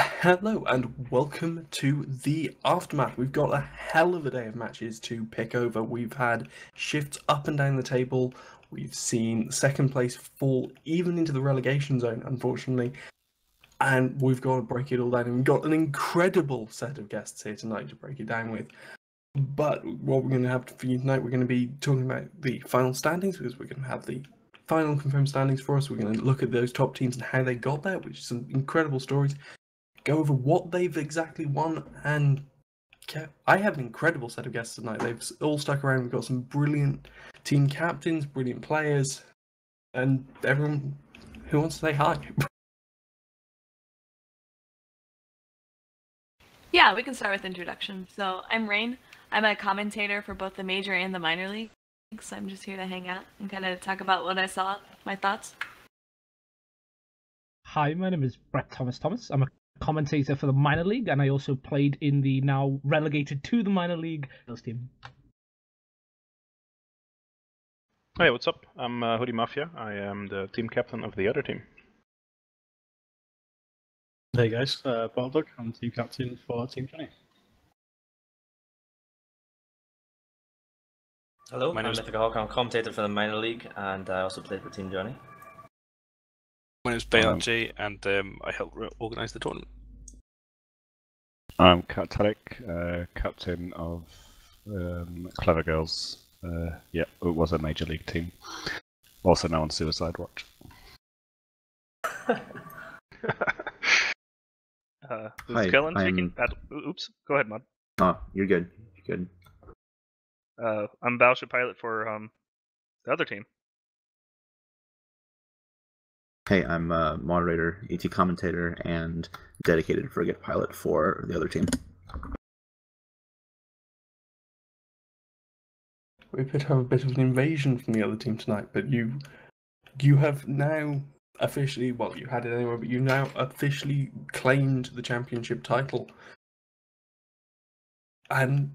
Hello and welcome to the Aftermath. We've got a hell of a day of matches to pick over. We've had shifts up and down the table. We've seen second place fall even into the relegation zone, unfortunately. And we've got to break it all down. And we've got an incredible set of guests here tonight to break it down with. But what we're going to have for you tonight, we're going to be talking about the final standings, because we're going to have the final confirmed standings for us. We're going to look at those top teams and how they got there, which is some incredible stories. Go over what they've exactly won, and I have an incredible set of guests tonight. They've all stuck around. We've got some brilliant team captains, brilliant players, and everyone who wants to say hi. Yeah, we can start with introduction. So I'm Rain. I'm a commentator for both the major and the minor leagues. I'm just here to hang out and kind of talk about what I saw, my thoughts. Hi, my name is Brett Thomas. I'm a commentator for the minor league, and I also played in the now relegated to the minor league team. Hey, what's up? I'm Hoodie Mafia. I am the team captain of the other team. Hey guys, Baldock. I'm team captain for Team Johnny. Hello, I'm Mythical Hawk. I'm commentator for the minor league, and I also play for Team Johnny. My name's Bayarji, and I help organise the tournament. I'm Kat Tariq, captain of Clever Girls. Yeah, it was a major league team. Also now on Suicide Watch. This is Kellen speaking. Oops, go ahead, Mud. Oh, you're good. You're good. I'm Battleship Pilot for the other team. Hey, I'm moderator, ET commentator, and dedicated frigate pilot for the other team. We could have a bit of an invasion from the other team tonight, but you have now officially, well, you had it anyway, but you now officially claimed the championship title. And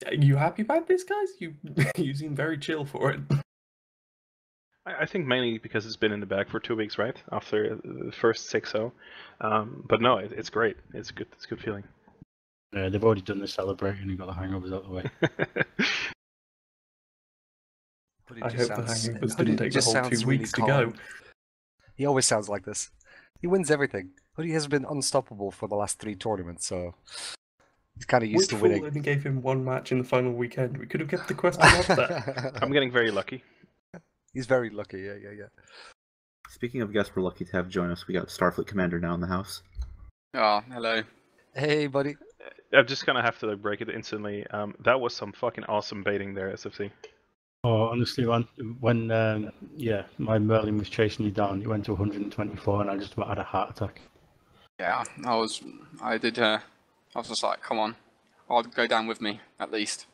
are you happy about this, guys? You seem very chill for it. I think mainly because it's been in the bag for 2 weeks, right? After the first 6-0. But no, it's great. It's good. It's a good feeling. Yeah, they've already done the celebrating and got the hangovers out of the way. I hope the hangovers didn't take the whole 2 weeks to go. He always sounds like this. He wins everything. Hoodie has been unstoppable for the last 3 tournaments, so he's kind of used to winning. We only gave him 1 match in the final weekend. We could have kept the question off that. I'm getting very lucky. He's very lucky, yeah. Speaking of guests we're lucky to have join us, we got Starfleet Commander now in the house. Oh, hello. Hey, buddy. I'm just gonna have to break it instantly. That was some fucking awesome baiting there, SFC. Oh, honestly, when my Merlin was chasing you down, you went to 124, and I just about had a heart attack. Yeah, I was just like, come on, I'll go down with me at least.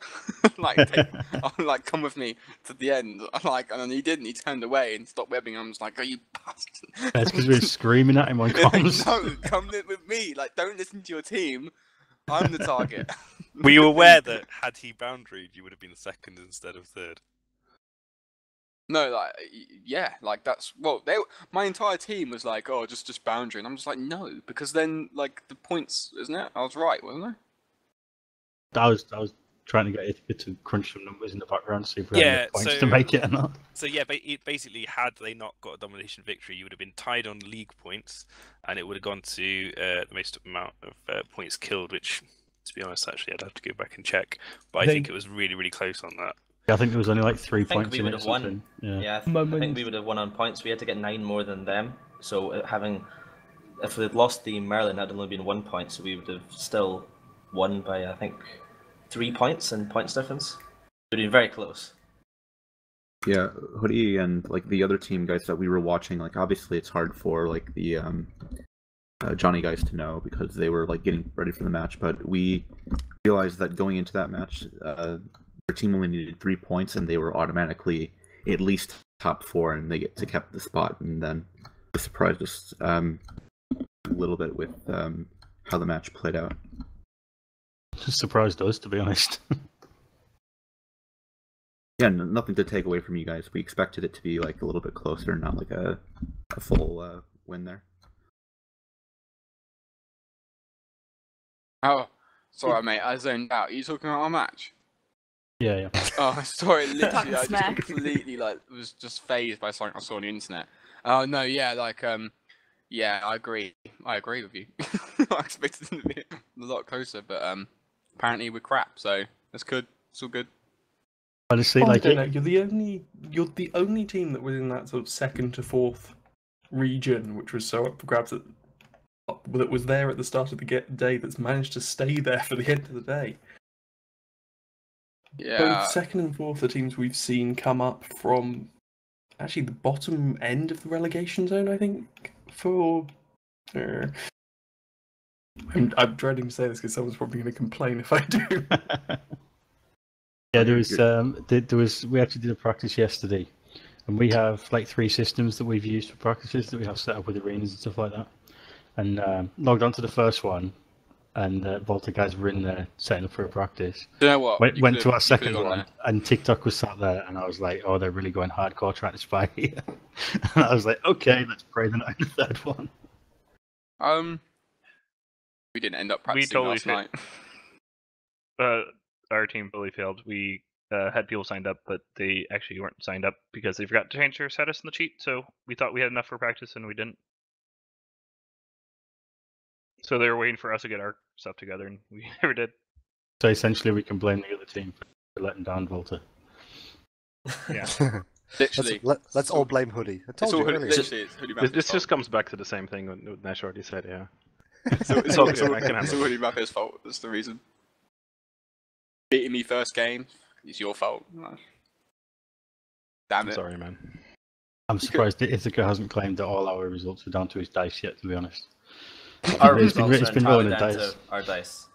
Come with me to the end. And then he didn't. He turned away and stopped webbing. I was like, "Are you bastard?" That's because we were screaming at him on comms. No, come with me. Don't listen to your team. I'm the target. Were you aware that had he boundaried, you would have been second instead of third? No, that's my entire team was like, oh, just boundary, and I'm just like, no, because then the points, isn't it? I was right, wasn't I? I was trying to get it to crunch some numbers in the background, see if we had enough points to make it or not. So yeah, basically, had they not got a domination victory, you would have been tied on league points, and it would have gone to the most amount of points killed. Which, to be honest, actually, I'd have to go back and check. But I think it was really, really close on that. I think there was only like 3 points. I think we would have won. Yeah, I think we would have won on points. We had to get 9 more than them. So if we had lost the Merlin, that'd only been 1 point. So we would have still won by, I think, 3 points in points difference. It would have been very close. Yeah, Hoodie and the other team guys that we were watching, obviously it's hard for the Johnny guys to know because they were getting ready for the match. But we realized that going into that match, their team only needed 3 points, and they were automatically at least top 4, and they kept the spot. And then it surprised us a little bit with how the match played out. Just surprised us, to be honest. Yeah, nothing to take away from you guys. We expected it to be a little bit closer, not a full win there. Oh, sorry, mate. I zoned out. Are you talking about our match? Yeah. Oh, sorry. Literally, Talking I just smack. completely was just phased by something I saw on the internet. Oh no, yeah, yeah, I agree. I agree with you. I expected them to be a lot closer, but apparently we're crap. So that's good. It's all good. Honestly, I like don't know. You're the only team that was in that sort of 2nd to 4th region, which was so up for grabs that was there at the start of the day, that's managed to stay there for the end of the day. Yeah. Both 2nd and 4th are teams we've seen come up from actually the bottom end of the relegation zone, I think. I'm dreading to say this because someone's probably going to complain if I do. Yeah, we actually did a practice yesterday, and we have like 3 systems that we've used for practices that we have set up with arenas and stuff like that. And logged onto the first one, and Volta guys were in there setting up for a practice. You know what? Went to our second one, and TikTok was sat there, and I was like, "Oh, they're really going hardcore trying to spy here." And I was like, "Okay, let's pray the night in the 3rd one." We didn't end up practicing last night. Our team fully failed. We had people signed up, but they actually weren't signed up because they forgot to change their status in the cheat. So we thought we had enough for practice, and we didn't. So they were waiting for us to get our stuff together, and we never did. So essentially, we can blame the other team for letting down Volta. Yeah. Literally. Let's all blame Hoodie. I told you earlier. This just comes back to the same thing what Nash already said, yeah. It's all Hoodie Maffia's fault. That's the reason. Beating me first game, it's your fault. Damn it. Sorry, man. I'm surprised that Ithaca hasn't claimed that all our results were down to his dice yet, to be honest. Our results it's are been entirely rolling down dice. to our dice.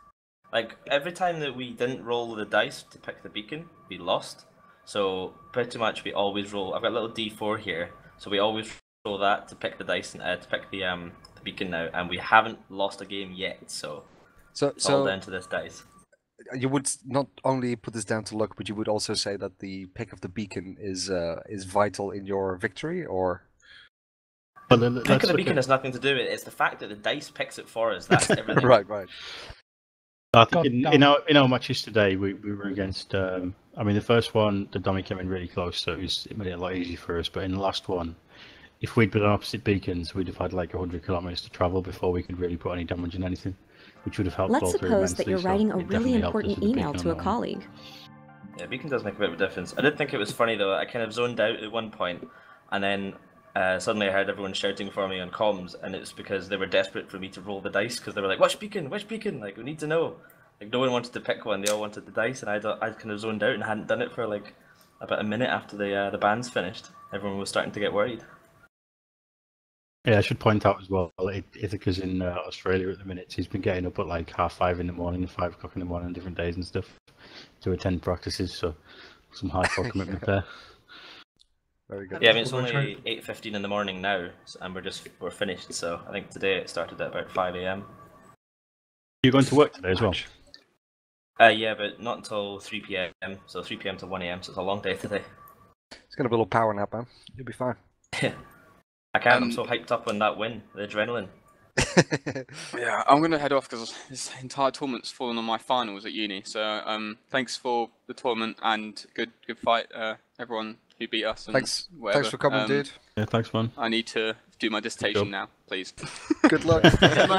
Like, every time that we didn't roll the dice to pick the beacon, we lost. So, pretty much we always roll. I've got a little D4 here, so we always roll that to pick the dice and to pick the beacon now, and we haven't lost a game yet, so it's all down to this dice. You would not only put this down to luck, but you would also say that the pick of the beacon is vital in your victory, or? Pick of the beacon has nothing to do with it. It's the fact that the dice picks it for us. That's everything. Right. I think in our matches today, we were against. I mean, the first one, the dummy came in really close, so it made it a lot easier for us. But in the last one, if we'd been on opposite beacons, we'd have had like 100 kilometers to travel before we could really put any damage in anything, which would have helped. Let's suppose that you're writing a really important email to a colleague. Yeah, beacon does make a bit of a difference. I did think it was funny though. I kind of zoned out at one point, and then suddenly I heard everyone shouting for me on comms, and it's because they were desperate for me to roll the dice because they were like, "Which beacon? Which beacon? Like, we need to know." Like, no one wanted to pick one; they all wanted the dice, and I kind of zoned out and hadn't done it for like about a minute after the band's finished. Everyone was starting to get worried. Yeah, I should point out as well, Ithaca's in Australia at the minute. He's been getting up at like 5:30 in the morning, 5 o'clock in the morning, different days and stuff, to attend practices. So some hardcore commitment there. Very good. Yeah, I mean it's only 8:15 in the morning now, and we're finished. So I think today it started at about 5 a.m. You're going to work today as well? Yeah, but not until 3 p.m. So 3 p.m. to 1 a.m. So it's a long day today. It's gonna be a little power nap, man. You'll be fine. I can't. I'm so hyped up on that win, the adrenaline. Yeah, I'm gonna head off because this entire tournament's fallen on my finals at uni. So thanks for the tournament and good fight, everyone who beat us. And thanks for coming, dude. Yeah, thanks, man. I need to do my dissertation now, please. Good luck.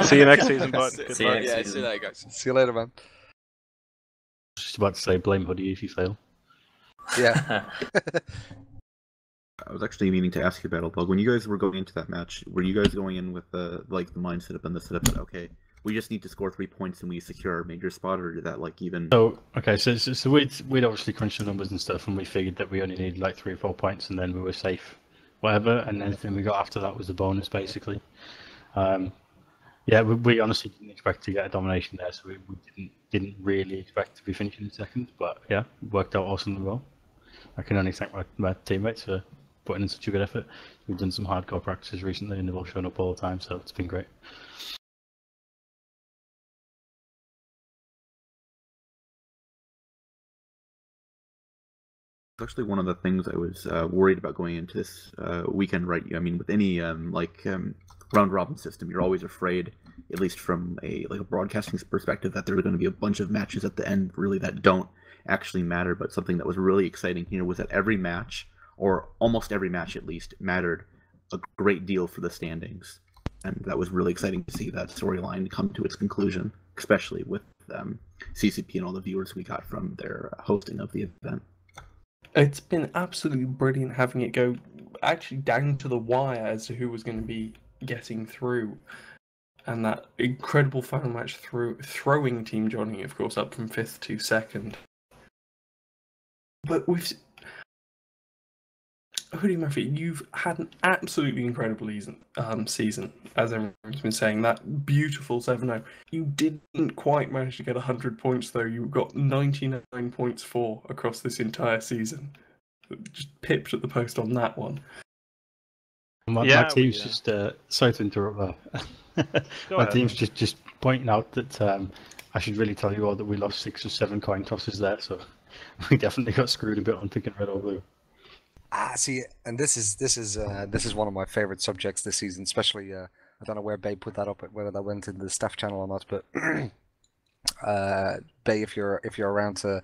See you next season, bud. See you next season. See you later, guys. See you later, man. Just about to say blame Hoodie if you fail. Yeah. I was actually meaning to ask you, Battlebug, when you guys were going into that match, were you guys going in with the mindset and the setup that, okay, we just need to score 3 points and we secure our major spot, or did that like even? So we'd obviously crunched the numbers and stuff, and we figured that we only needed like 3 or 4 points, and then we were safe, whatever. And anything we got after that was a bonus, basically. Yeah, we honestly didn't expect to get a domination there, so we didn't really expect to be finishing in second. But yeah, it worked out awesomely well. I can only thank my teammates for putting in such a good effort. We've done some hardcore practices recently, and they've all shown up all the time, so it's been great. Actually, one of the things I was worried about going into this weekend, right? I mean, with any round robin system, you're always afraid at least from a broadcasting perspective, that there are going to be a bunch of matches at the end really that don't actually matter. But something that was really exciting here was that every match, or almost every match at least, mattered a great deal for the standings, and that was really exciting to see that storyline come to its conclusion, especially with CCP and all the viewers we got from their hosting of the event. It's been absolutely brilliant having it go actually down to the wire as to who was going to be getting through. And that incredible final match throwing Team Johnny, of course, up from 5th to 2nd. But with Hoodie Murphy, you've had an absolutely incredible season, as everyone's been saying. That beautiful 7-0. You didn't quite manage to get 100 points, though. You got 99 points for across this entire season. Just pipped at the post on that one. My team's just sorry to interrupt there. My team's just pointing out that I should really tell you all that we lost 6 or 7 coin tosses there, so we definitely got screwed a bit on picking red or blue. See, and this is one of my favorite subjects this season, especially. I don't know where Bay put that up, whether that went in the staff channel or not, but Bay, if you're around to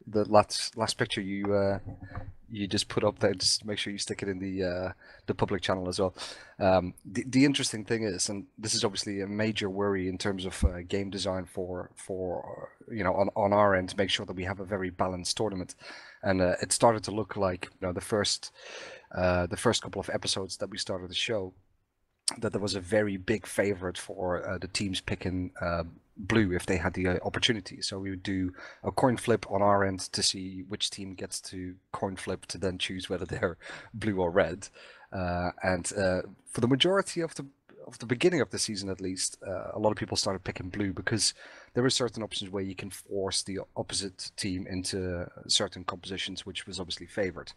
the last picture you just put up there, just make sure you stick it in the public channel as well. The interesting thing is, and this is obviously a major worry in terms of game design for on our end, to make sure that we have a very balanced tournament. And it started to look like, the first couple of episodes that we started the show, that there was a very big favorite for the teams picking blue if they had the opportunity. So we would do a coin flip on our end to see which team gets to coin flip to then choose whether they're blue or red. And for the majority of the beginning of the season, at least, a lot of people started picking blue because there were certain options where you can force the opposite team into certain compositions, which was obviously favored.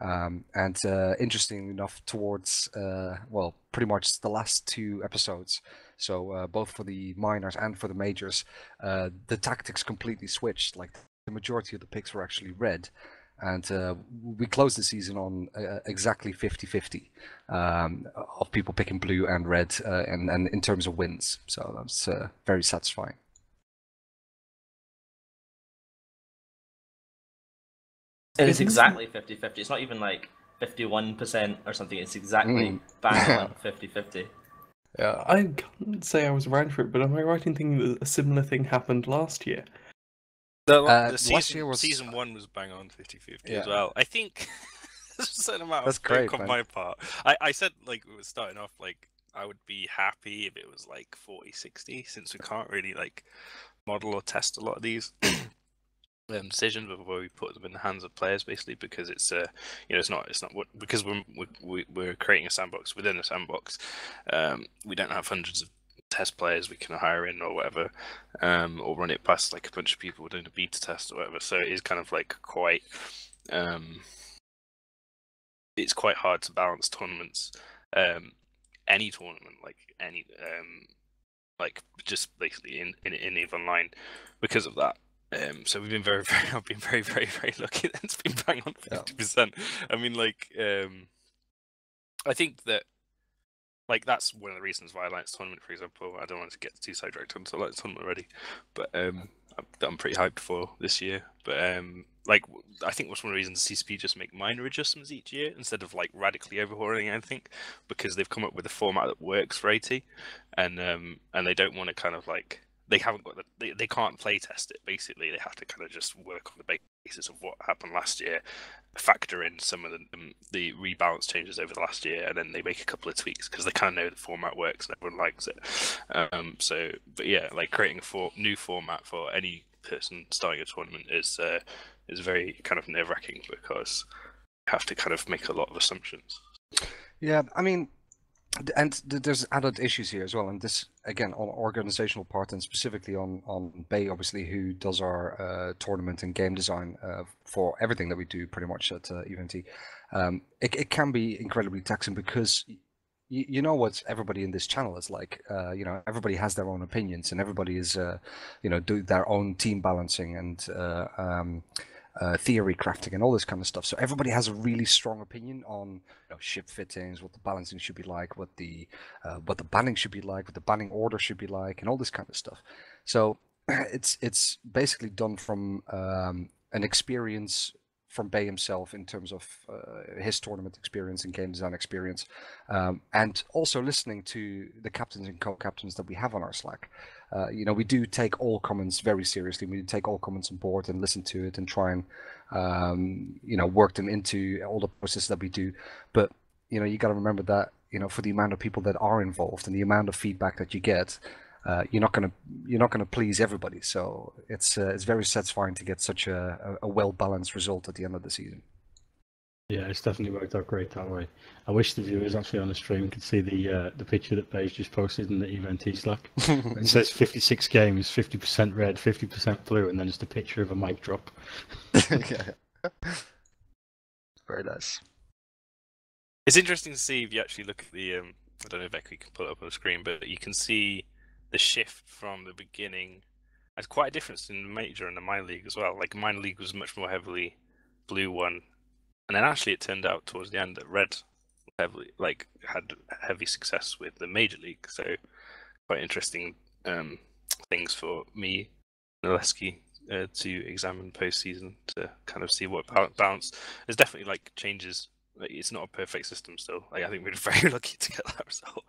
And interestingly enough, towards pretty much the last 2 episodes, so both for the minors and for the majors, the tactics completely switched. Like, the majority of the picks were actually red. And we closed the season on exactly 50-50 of people picking blue and red, and in terms of wins. So that's very satisfying. It is exactly 50-50. It's not even like 51% or something. It's exactly bang on 50-50. Yeah, I can't say I was around for it, but am I right in thinking that a similar thing happened last year? The season 1 was bang on 50-50 as well. I think there's a certain amount of great on my part. I said, like, it was starting off, like, I would be happy if it was like 40-60, since we can't really like model or test a lot of these decisions before we put them in the hands of players, basically, because it's it's not what, because we're creating a sandbox within a sandbox. We don't have hundreds of test players we can hire in or whatever, or run it past like a bunch of people doing a beta test or whatever. So it is kind of like quite it's quite hard to balance tournaments, any tournament, like any like just basically in EVE Online, because of that. So we've been I've been very lucky that it's been bang on 50%. I mean, like, I think that, like, that's one of the reasons why I like this tournament, for example. I don't want to get too sidetracked onto like the tournament already, but I'm pretty hyped for this year. But like, I think that's one of the reasons CCP just make minor adjustments each year instead of like radically overhauling anything, because they've come up with a format that works for AT, and they don't want to kind of like, they haven't got they can't play test it. Basically, they have to kind of just work on the basis of what happened last year, factor in some of the rebalance changes over the last year, and then they make a couple of tweaks because they kind of know the format works and everyone likes it. But yeah, like, creating a new format for any person starting a tournament is very kind of nerve-wracking, because you have to kind of make a lot of assumptions. Yeah, I mean, and there's added issues here as well, and this again on organizational part, and specifically on Bay, obviously, who does our tournament and game design for everything that we do pretty much at EVMT. It can be incredibly taxing, because you know what everybody in this channel is like. Everybody has their own opinions, and everybody is do their own team balancing and theory crafting and all this kind of stuff. So everybody has a really strong opinion on ship fittings, what the balancing should be like, what the banning should be like, what the banning order should be like, and all this kind of stuff. So it's basically done from an experience from Bay himself in terms of his tournament experience and game design experience, and also listening to the captains and co-captains that we have on our Slack. We do take all comments very seriously. We take all comments on board and listen to it and try and work them into all the processes that we do. But you got to remember that for the amount of people that are involved and the amount of feedback that you get, you're not gonna please everybody. So it's very satisfying to get such a well balanced result at the end of the season. Yeah, it's definitely worked out great that way. I wish the viewers actually on the stream could see the picture that Beige just posted in the Event Slack. It says 56 games, 50% red, 50% blue, and then just a picture of a mic drop. Yeah. Very nice. It's interesting to see if you actually look at the. I don't know if Becky can pull it up on the screen, but you can see the shift from the beginning. There's quite a difference in the major and the minor league as well. Like minor league was much more heavily blue one, and then actually it turned out towards the end that red heavily had heavy success with the major league. So quite interesting things for me and Aleksi to examine postseason to kind of see what balance. There's definitely changes. It's not a perfect system still. I think we're very lucky to get that result.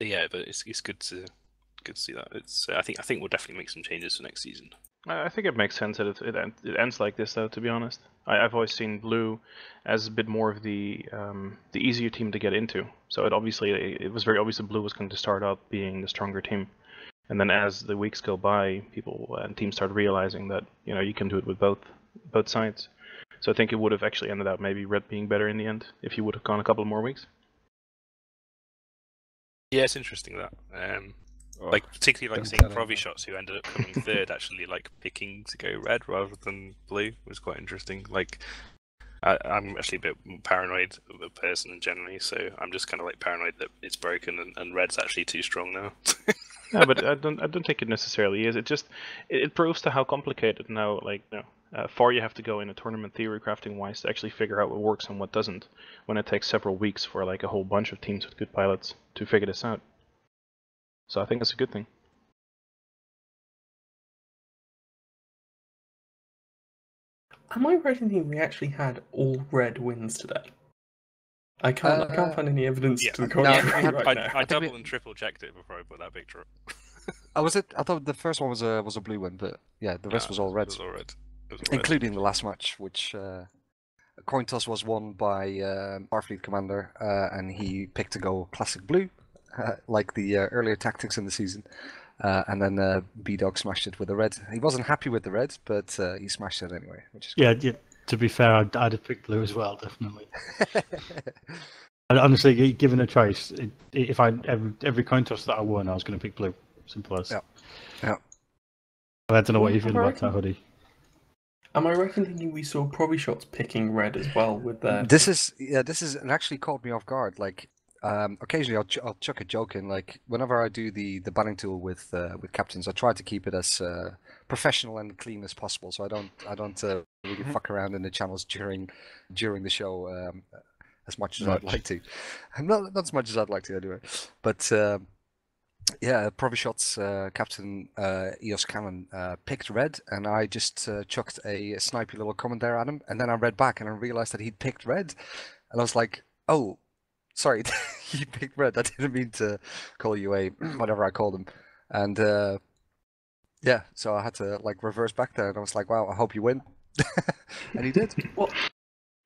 But it's good to see that. It's I think we'll definitely make some changes for next season. I think it makes sense that it ends like this, though. To be honest, I've always seen blue as a bit more of the easier team to get into. So it was very obvious that blue was going to start out being the stronger team, and then as the weeks go by, people and teams start realizing that you can do it with both sides. So I think it would have actually ended up maybe red being better in the end if you would have gone a couple more weeks. Yeah, it's interesting that. Particularly seeing Provi shots who ended up coming third actually picking to go red rather than blue was quite interesting. I'm actually a bit paranoid of a person generally, so I'm just kind of paranoid that it's broken and red's actually too strong now. No, but I don't think it necessarily is. It proves to how complicated now far you have to go in a tournament theory crafting wise to actually figure out what works and what doesn't, when it takes several weeks for a whole bunch of teams with good pilots to figure this out. So I think that's a good thing. Am I right in thinking we actually had all red wins today? I can't find any evidence to the contrary right now. I double and triple checked it before I put that picture up. Was it? I thought the first one was a blue win, but yeah, the rest was all red. It was all red. Including the last match, which coin toss was won by Starfleet Commander, and he picked to go classic blue, like the earlier tactics in the season. And then B-Dog smashed it with the red. He wasn't happy with the red, but he smashed it anyway, which is cool. Yeah. To be fair, I'd have picked blue as well, definitely. And honestly, given a choice, if every coin toss that I won, I was going to pick blue. Simple as. Yeah. I don't know what you feel about that, Hoodie. Am I right in thinking we saw Provi shots picking red as well with their... This is it actually caught me off guard. Occasionally I'll chuck a joke in. Whenever I do the banning tool with captains, I try to keep it as professional and clean as possible. So I don't really fuck around in the channels during the show as much as I'd like to. Not as much as I'd like to anyway. But yeah, Provishots captain Eos Cannon picked red, and I just chucked a snipey little comment there at him, and then I read back and I realized that he'd picked red, and I was like, oh, sorry, you picked red. I didn't mean to call you a whatever I called him, and yeah, so I had to reverse back there, and I was like, wow, I hope you win, and he did. Well,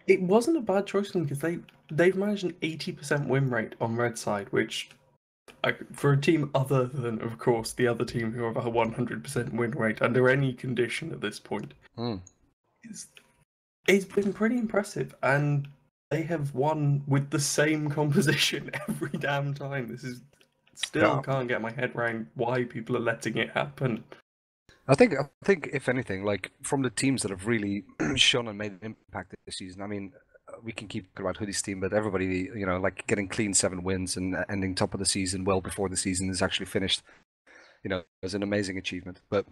it wasn't a bad choice because they've managed an 80% win rate on red side, which. For a team other than, of course, the other team who have a 100% win rate under any condition at this point, it's been pretty impressive, and they have won with the same composition every damn time. This is still can't get my head around why people are letting it happen. I think if anything, from the teams that have really shone and made an impact this season, I mean, we can keep talking about Hoodie's team, but everybody, getting clean 7 wins and ending top of the season well before the season is actually finished, is an amazing achievement. But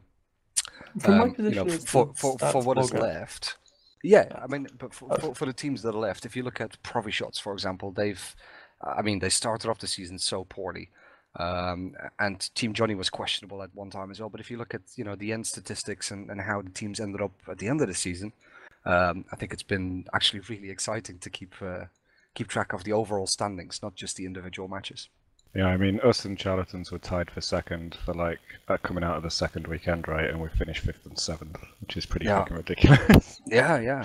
From my you position know, as for the for stats what is blogger. left. Yeah, I mean, but for the teams that are left, if you look at Provi Shots, for example, I mean, they started off the season so poorly, and Team Johnny was questionable at one time as well. But if you look at, you know, the end statistics and how the teams ended up at the end of the season, I think it's been actually really exciting to keep track of the overall standings, not just the individual matches. Yeah, I mean, us and Charlatans were tied for second for like coming out of the second weekend, right? And we finished 5th and 7th, which is pretty fucking ridiculous. Yeah.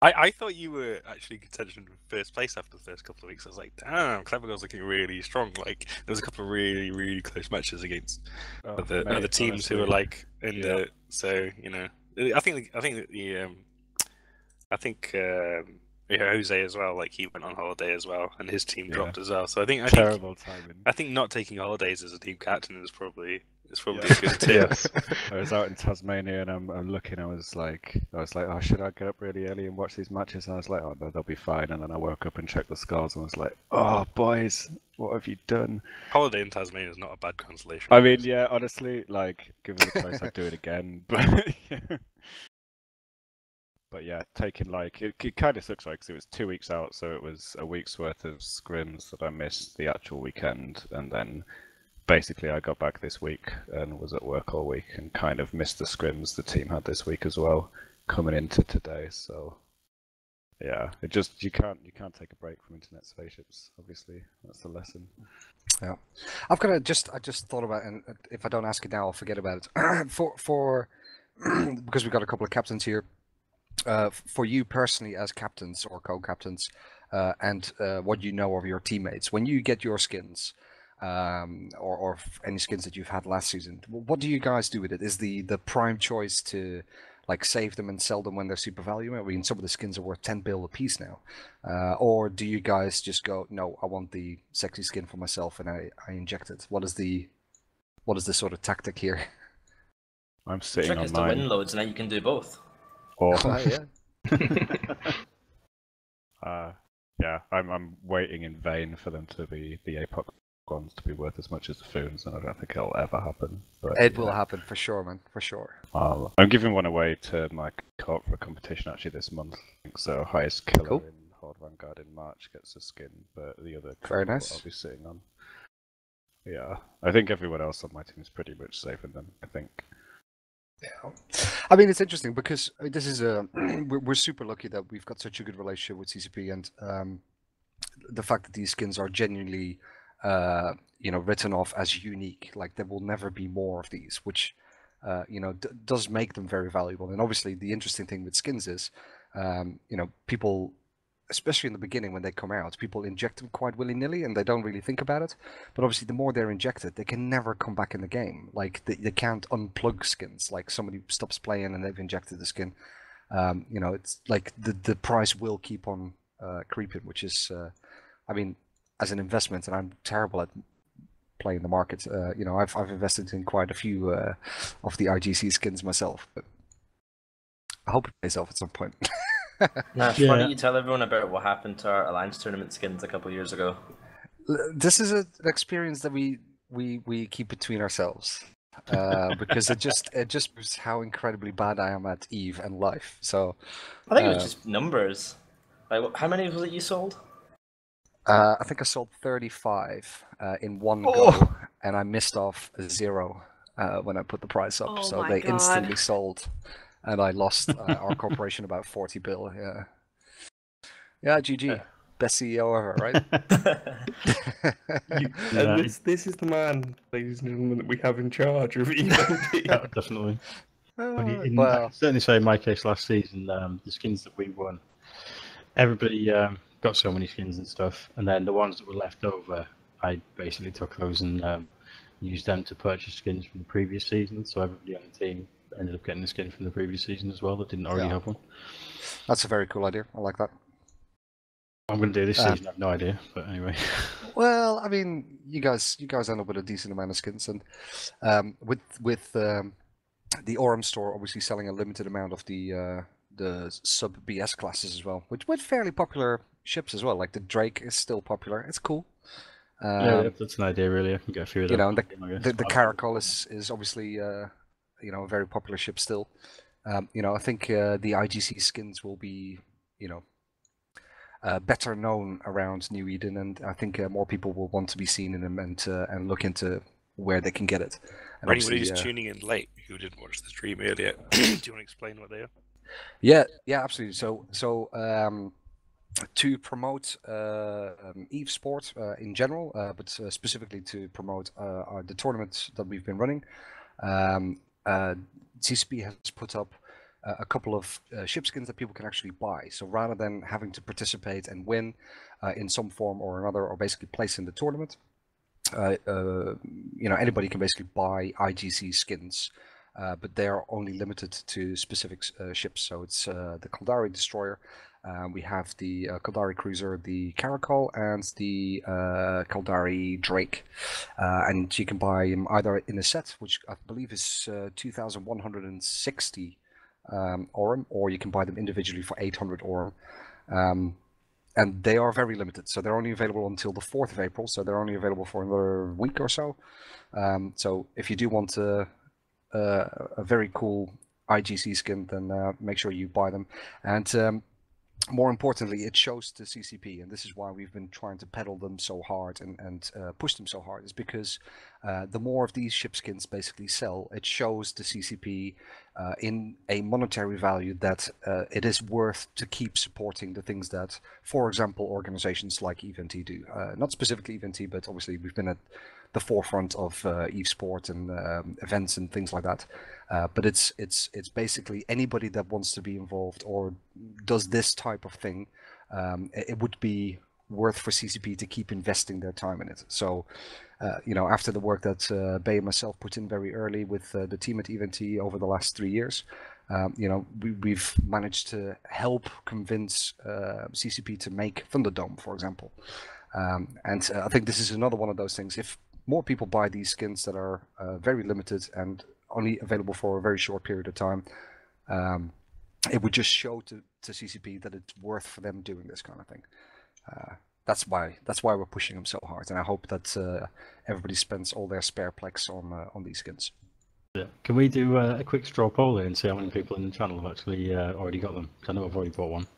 I thought you were actually in contention for first place after the first couple of weeks. I was like, damn, Clever Girl's looking really strong. Like, there was a couple of really, really close matches against other teams honestly, who were like in yeah. so, you know, I think Jose as well. Like, he went on holiday as well, and his team dropped as well. So I think terrible timing. I think not taking holidays as a team captain is probably a good tip. Yes. I was out in Tasmania and I'm looking. I was like, oh, should I get up really early and watch these matches? And I was like, oh no, they'll be fine. And then I woke up and checked the scores and was like, oh boys, what have you done? Holiday in Tasmania is not a bad consolation. I mean, yeah, honestly, like, given the choice, I'd do it again. But yeah, taking like it kind of sucks, like, 'cause it was 2 weeks out, so it was a week's worth of scrims that I missed the actual weekend, and then basically I got back this week and was at work all week and kind of missed the scrims the team had this week as well, coming into today. So yeah, you can't take a break from internet spaceships. Obviously, that's the lesson. Yeah, I just thought about it, and if I don't ask it now, I'll forget about it. for because we've got a couple of captains here. For you personally as captains or co-captains, and what you know of your teammates, when you get your skins, or any skins that you've had last season, what do you guys do with it? Is the prime choice to like save them and sell them when they're super value? I mean, some of the skins are worth 10 bill a piece now. Or do you guys just go, no, I want the sexy skin for myself and I inject it? What is the sort of tactic here? I'm sitting on mine. The trick is mine. to win loads, and then you can do both. Or yeah. Yeah, I'm waiting in vain for them to be the APOC ones to be worth as much as the Foons, and I don't think it'll ever happen. But it will happen for sure, man, for sure. I'm giving one away to my co-op for a competition actually this month. I think so. Highest killer in Horde Vanguard in March gets a skin, but the other very nice. I'll be sitting on. Yeah, I think everyone else on my team is pretty much saving them. I think. Yeah, I mean, it's interesting because this is we're super lucky that we've got such a good relationship with CCP, and the fact that these skins are genuinely, written off as unique. Like there will never be more of these, which, does make them very valuable. And obviously, the interesting thing with skins is, people, especially in the beginning when they come out, people inject them quite willy-nilly and they don't really think about it. But obviously, the more they're injected, they can never come back in the game. Like they can't unplug skins. Like somebody stops playing and they've injected the skin. It's like the price will keep on creeping, which is, I mean, as an investment, and I'm terrible at playing the market. I've invested in quite a few of the IGC skins myself, but I hope it pays off at some point. Nash, why don't you tell everyone about what happened to our Alliance tournament skins a couple of years ago? This is an experience that we keep between ourselves, because it just proves how incredibly bad I am at Eve and life. So I think it was just numbers. Like, how many was it you sold? I think I sold 35 in one go, and I missed off 0 when I put the price up. So they instantly sold. And I lost our corporation about 40 bill. Yeah, GG. Best CEO ever, right? And this is the man, ladies and gentlemen, that we have in charge of EVP. Yeah, definitely. I can certainly say in my case last season, the skins that we won, everybody got so many skins and stuff, and then the ones that were left over, I basically took those and used them to purchase skins from the previous season. So everybody on the team ended up getting a skin from the previous season as well that didn't already have one. That's a very cool idea. I like that. What I'm going to do this season, I have no idea, but anyway. Well, I mean, you guys end up with a decent amount of skins, and with the Aurum store obviously selling a limited amount of the sub BS classes as well, which with fairly popular ships as well. Like the Drake is still popular. It's cool. Yeah, that's an idea really. I can get a few of them. The Caracol is obviously you know, a very popular ship still. You know, I think the IGC skins will be, you know, better known around New Eden, and I think more people will want to be seen in them and look into where they can get it. And For anybody who's tuning in late who didn't watch the stream earlier, do you want to explain what they are? Yeah, absolutely. So to promote Eve Sport in general, but specifically to promote the tournaments that we've been running, CCP has put up a couple of ship skins that people can actually buy. So rather than having to participate and win in some form or another, or basically place in the tournament, you know, anybody can basically buy IGC skins. But they are only limited to specific ships. So it's the Kaldari Destroyer, we have the Kaldari Cruiser, the Caracol, and the Kaldari Drake. And you can buy them either in a set, which I believe is 2,160 Aurum, or you can buy them individually for 800 Aurum. And they are very limited, so they're only available until the 4th of April, so they're only available for another week or so. So if you do want a very cool IGC skin, then make sure you buy them. And more importantly, it shows to CCP, and this is why we've been trying to peddle them so hard and push them so hard, is because the more of these ship skins basically sell, it shows the CCP in a monetary value that it is worth to keep supporting the things that, for example, organizations like EVNT do. Not specifically EVNT, but obviously we've been at the forefront of Eve Sport and events and things like that. But it's basically anybody that wants to be involved or does this type of thing. It would be worth for CCP to keep investing their time in it. So, you know, after the work that Bay and myself put in very early with the team at EVNT over the last 3 years, you know, we've managed to help convince CCP to make Thunderdome, for example. And I think this is another one of those things. If more people buy these skins that are very limited and only available for a very short period of time, it would just show to CCP that it's worth for them doing this kind of thing. That's why we're pushing them so hard, and I hope that everybody spends all their spare plex on these skins. Yeah. Can we do a quick straw poll here and see how many people in the channel have actually already got them? I know I've already bought one.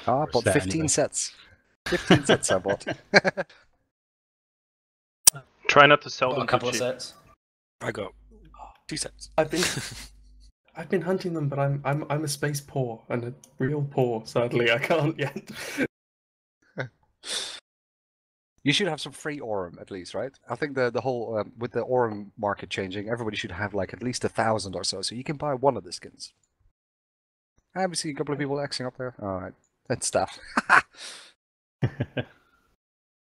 I bought 15 sets. 15 sets I bought. Try not to sell them. A couple of cheap. sets. I got 2 sets. I've been hunting them, but I'm a space poor and a real poor. Sadly, I can't yet. You should have some free Aurum at least, right? I think the whole with the Aurum market changing, everybody should have like at least 1,000 or so you can buy one of the skins. I have seen a couple of people Xing up there. All right, that's stuff. I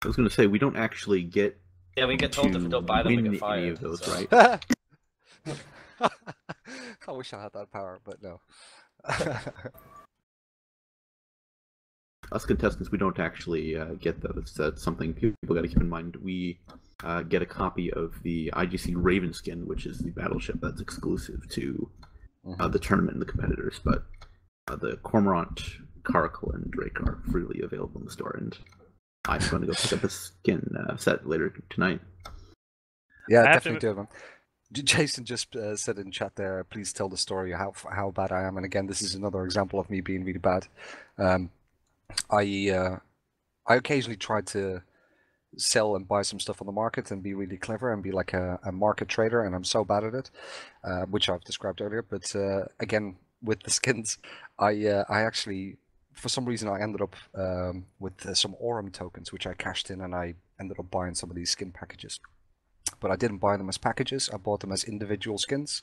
was going to say we don't actually get. Yeah, we get told if we don't buy them, we get fired. Any of those, so. right? I wish I had that power, but no. Us contestants, we don't actually get those. That's something people got to keep in mind. We get a copy of the IGC Raven skin, which is the battleship that's exclusive to the tournament and the competitors. But the Cormorant, Caracal, and Drake are freely available in the store, and I'm going to go pick up a skin set later tonight. Yeah, definitely do, man. Jason just said in chat there, please tell the story how bad I am. And again, this is another example of me being really bad. I occasionally try to sell and buy some stuff on the market and be really clever and be like a market trader, and I'm so bad at it, which I've described earlier. But again, with the skins, I actually, for some reason, I ended up with some Aurum tokens, which I cashed in, and I ended up buying some of these skin packages. But I didn't buy them as packages, I bought them as individual skins.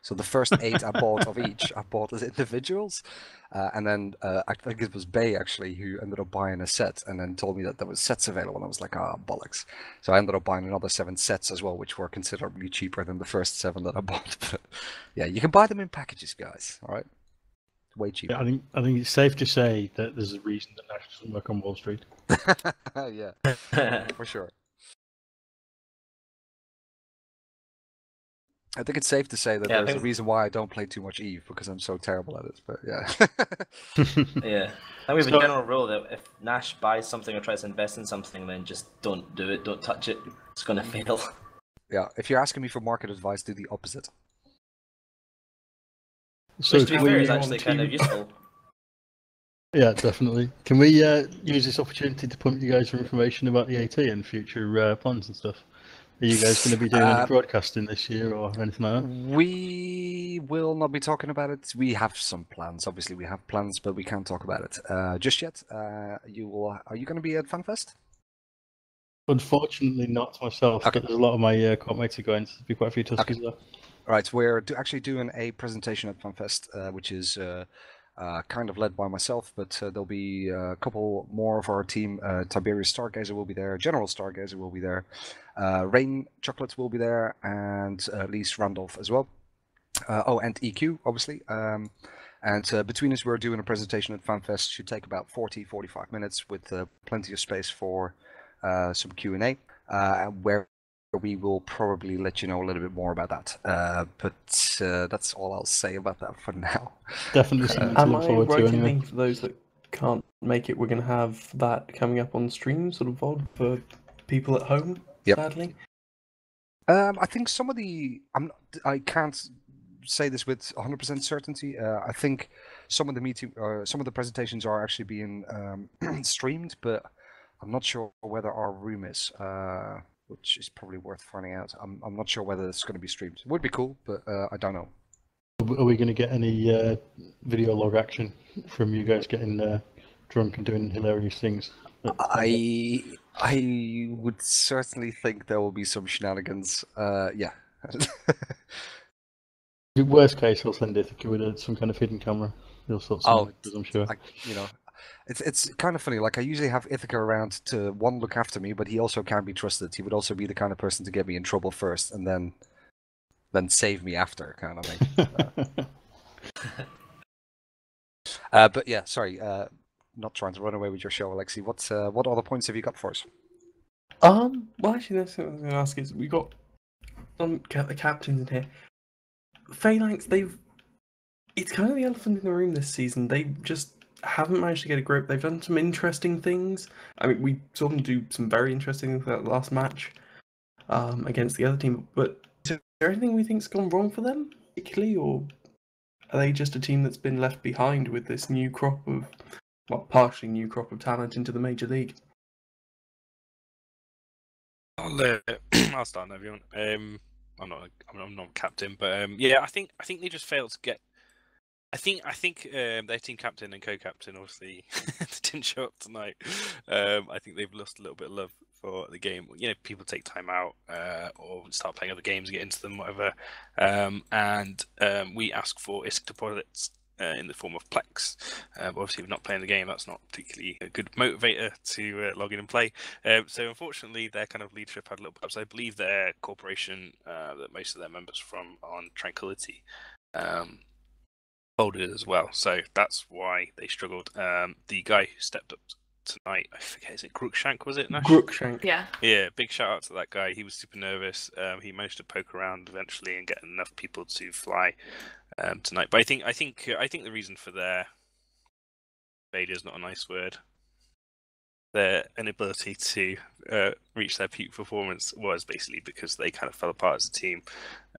So the first 8 I bought of each, I bought as individuals. And then I think it was Bay actually who ended up buying a set and then told me that there was sets available. And I was like, bollocks. So I ended up buying another 7 sets as well, which were considerably cheaper than the first 7 that I bought. But yeah, you can buy them in packages, guys. All right. Way cheaper. Yeah, I think it's safe to say that there's a reason that Nash doesn't work on Wall Street. Yeah, for sure. I think it's safe to say that there's a reason why I don't play too much Eve, because I'm so terrible at it, but yeah. Yeah. I think we have a general rule that if Nash buys something or tries to invest in something, then just don't do it, don't touch it. It's going to fail. Yeah, if you're asking me for market advice, do the opposite. So Which, to be can fair, we, is actually kind of useful. Yeah, definitely. Can we use this opportunity to pump you guys for information about the AT and future plans and stuff? Are you guys going to be doing any broadcasting this year or anything like that? We will not be talking about it. We have some plans. Obviously, we have plans, but we can't talk about it just yet. Are you going to be at FanFest? Unfortunately, not myself. Okay. But there's a lot of my co-mates are going. So there'll be quite a few Tuskers there. Right, we're actually doing a presentation at FanFest, which is kind of led by myself, but there'll be a couple more of our team. Tiberius Stargazer will be there, General Stargazer will be there, Rain Chocolate will be there, and Lise Randolph as well. And EQ, obviously. And between us, we're doing a presentation at FanFest. Should take about 40-45 minutes with plenty of space for some Q&A, where we will probably let you know a little bit more about that. But that's all I'll say about that for now. Definitely something to look forward to. Am I right in anyway. thinking for those that can't make it, we're going to have that coming up on stream, sort of VOD for people at home? Yep. Sadly. I think some of I can't say this with 100% certainty. I think some of the presentations are actually being streamed, but I'm not sure whether our room is. Which is probably worth finding out. I'm not sure whether it's going to be streamed. It would be cool, but I don't know. Are we going to get any video log action from you guys getting drunk and doing hilarious things? I would certainly think there will be some shenanigans. Yeah. Worst case, I'll send it with some kind of hidden camera. You'll sort some I'm sure. It's kind of funny. Like, I usually have Ithaca around to look after me, but he also can't be trusted. He would also be the kind of person to get me in trouble first and then save me after, kind of thing. But yeah, sorry, not trying to run away with your show, Aleksi. What other points have you got for us? Well, actually, that's what I was going to ask. Is we got some captains in here. Phalanx, it's kind of the elephant in the room this season. They just haven't managed to get a grip. They've done some interesting things. I mean, we saw them do some very interesting things that last match against the other team. But is there anything we think's gone wrong for them, particularly, or are they just a team that's been left behind with this new crop of, partially new crop of talent into the Major League? I'll start, everyone. I'm not captain, but yeah, I think they just failed to get. I think their team captain and co-captain obviously didn't show up tonight. I think they've lost a little bit of love for the game. You know, people take time out or start playing other games, get into them, whatever. And we ask for ISK deposits in the form of Plex. Obviously, if we're not playing the game, that's not particularly a good motivator to log in and play. So unfortunately, their kind of leadership had a little bit. I believe their corporation that most of their members are from on Tranquility. Folded as well, so that's why they struggled. The guy who stepped up tonight, I forget, is it Crookshank, was it, Nash? Crookshank. Yeah. Yeah, big shout out to that guy. He was super nervous. He managed to poke around eventually and get enough people to fly tonight. But I think the reason for their failure is not a nice word. Their inability to reach their peak performance was basically because they kind of fell apart as a team,